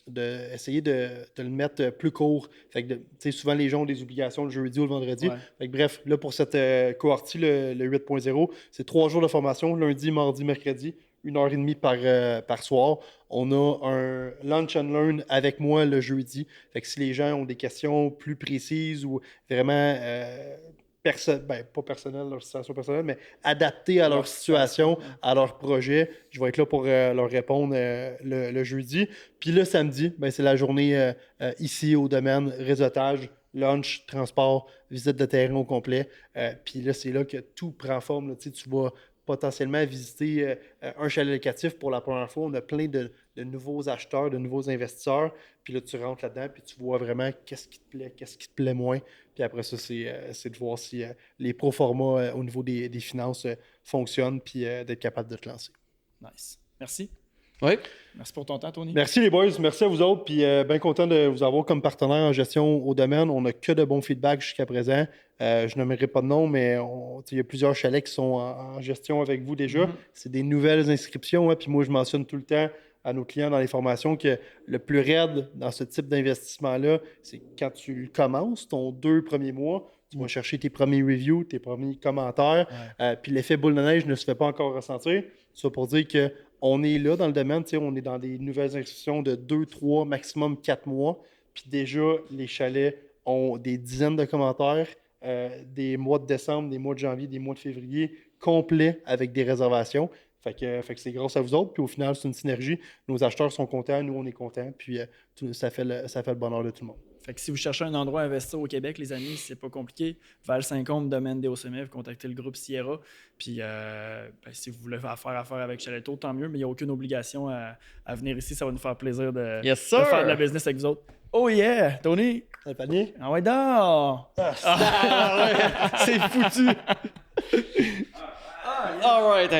d'essayer de le mettre plus court. Fait que souvent, les gens ont des obligations le jeudi ou le vendredi. Ouais. Fait que bref, là, pour cette cohortie, le 8.0, c'est 3 jours de formation, lundi, mardi, mercredi, 1h30 par soir. On a un lunch and learn avec moi le jeudi. Fait que si les gens ont des questions plus précises ou vraiment pas personnelles, leur situation personnelle, mais adaptées à leur situation, à leur projet, je vais être là pour leur répondre le jeudi. Puis le samedi, c'est la journée ici au domaine réseautage, lunch, transport, visite de terrain au complet. Puis là, c'est là que tout prend forme. Là. Tu vas potentiellement visiter un chalet locatif pour la première fois. On a plein de nouveaux acheteurs, de nouveaux investisseurs. Puis là, tu rentres là-dedans, puis tu vois vraiment qu'est-ce qui te plaît, qu'est-ce qui te plaît moins. Puis après ça, c'est de voir si les proformas au niveau des finances fonctionnent, puis d'être capable de te lancer. Nice. Merci. Oui. Merci pour ton temps, Tony. Merci les boys, merci à vous autres, puis bien content de vous avoir comme partenaire en gestion au domaine. On n'a que de bons feedbacks jusqu'à présent. Je nommerai pas de nom, mais il y a plusieurs chalets qui sont en gestion avec vous déjà. C'est des nouvelles inscriptions, hein, puis moi je mentionne tout le temps à nos clients dans les formations que le plus raide dans ce type d'investissement-là, c'est quand tu commences, ton 2 premiers mois, tu vas chercher tes premiers reviews, tes premiers commentaires, puis l'effet boule de neige ne se fait pas encore ressentir. Ça pour dire qu'on est là dans le domaine, on est dans des nouvelles inscriptions de 2, 3, maximum 4 mois, puis déjà les chalets ont des dizaines de commentaires, des mois de décembre, des mois de janvier, des mois de février complets avec des réservations. Fait que c'est grâce à vous autres. Puis au final, c'est une synergie. Nos acheteurs sont contents, nous, on est contents. Puis ça fait le bonheur de tout le monde. Fait que si vous cherchez un endroit à investir au Québec, les amis, c'est pas compliqué. Val-Saint-Côme, domaine des Hauts-Sommets, vous contactez le groupe Sierra. Puis si vous voulez faire affaire avec Chaleto, tant mieux, mais il n'y a aucune obligation à venir ici. Ça va nous faire plaisir de faire de la business avec vous autres. Oh yeah! Tony! Le panier? Ah ouais, donc! C'est foutu! All right,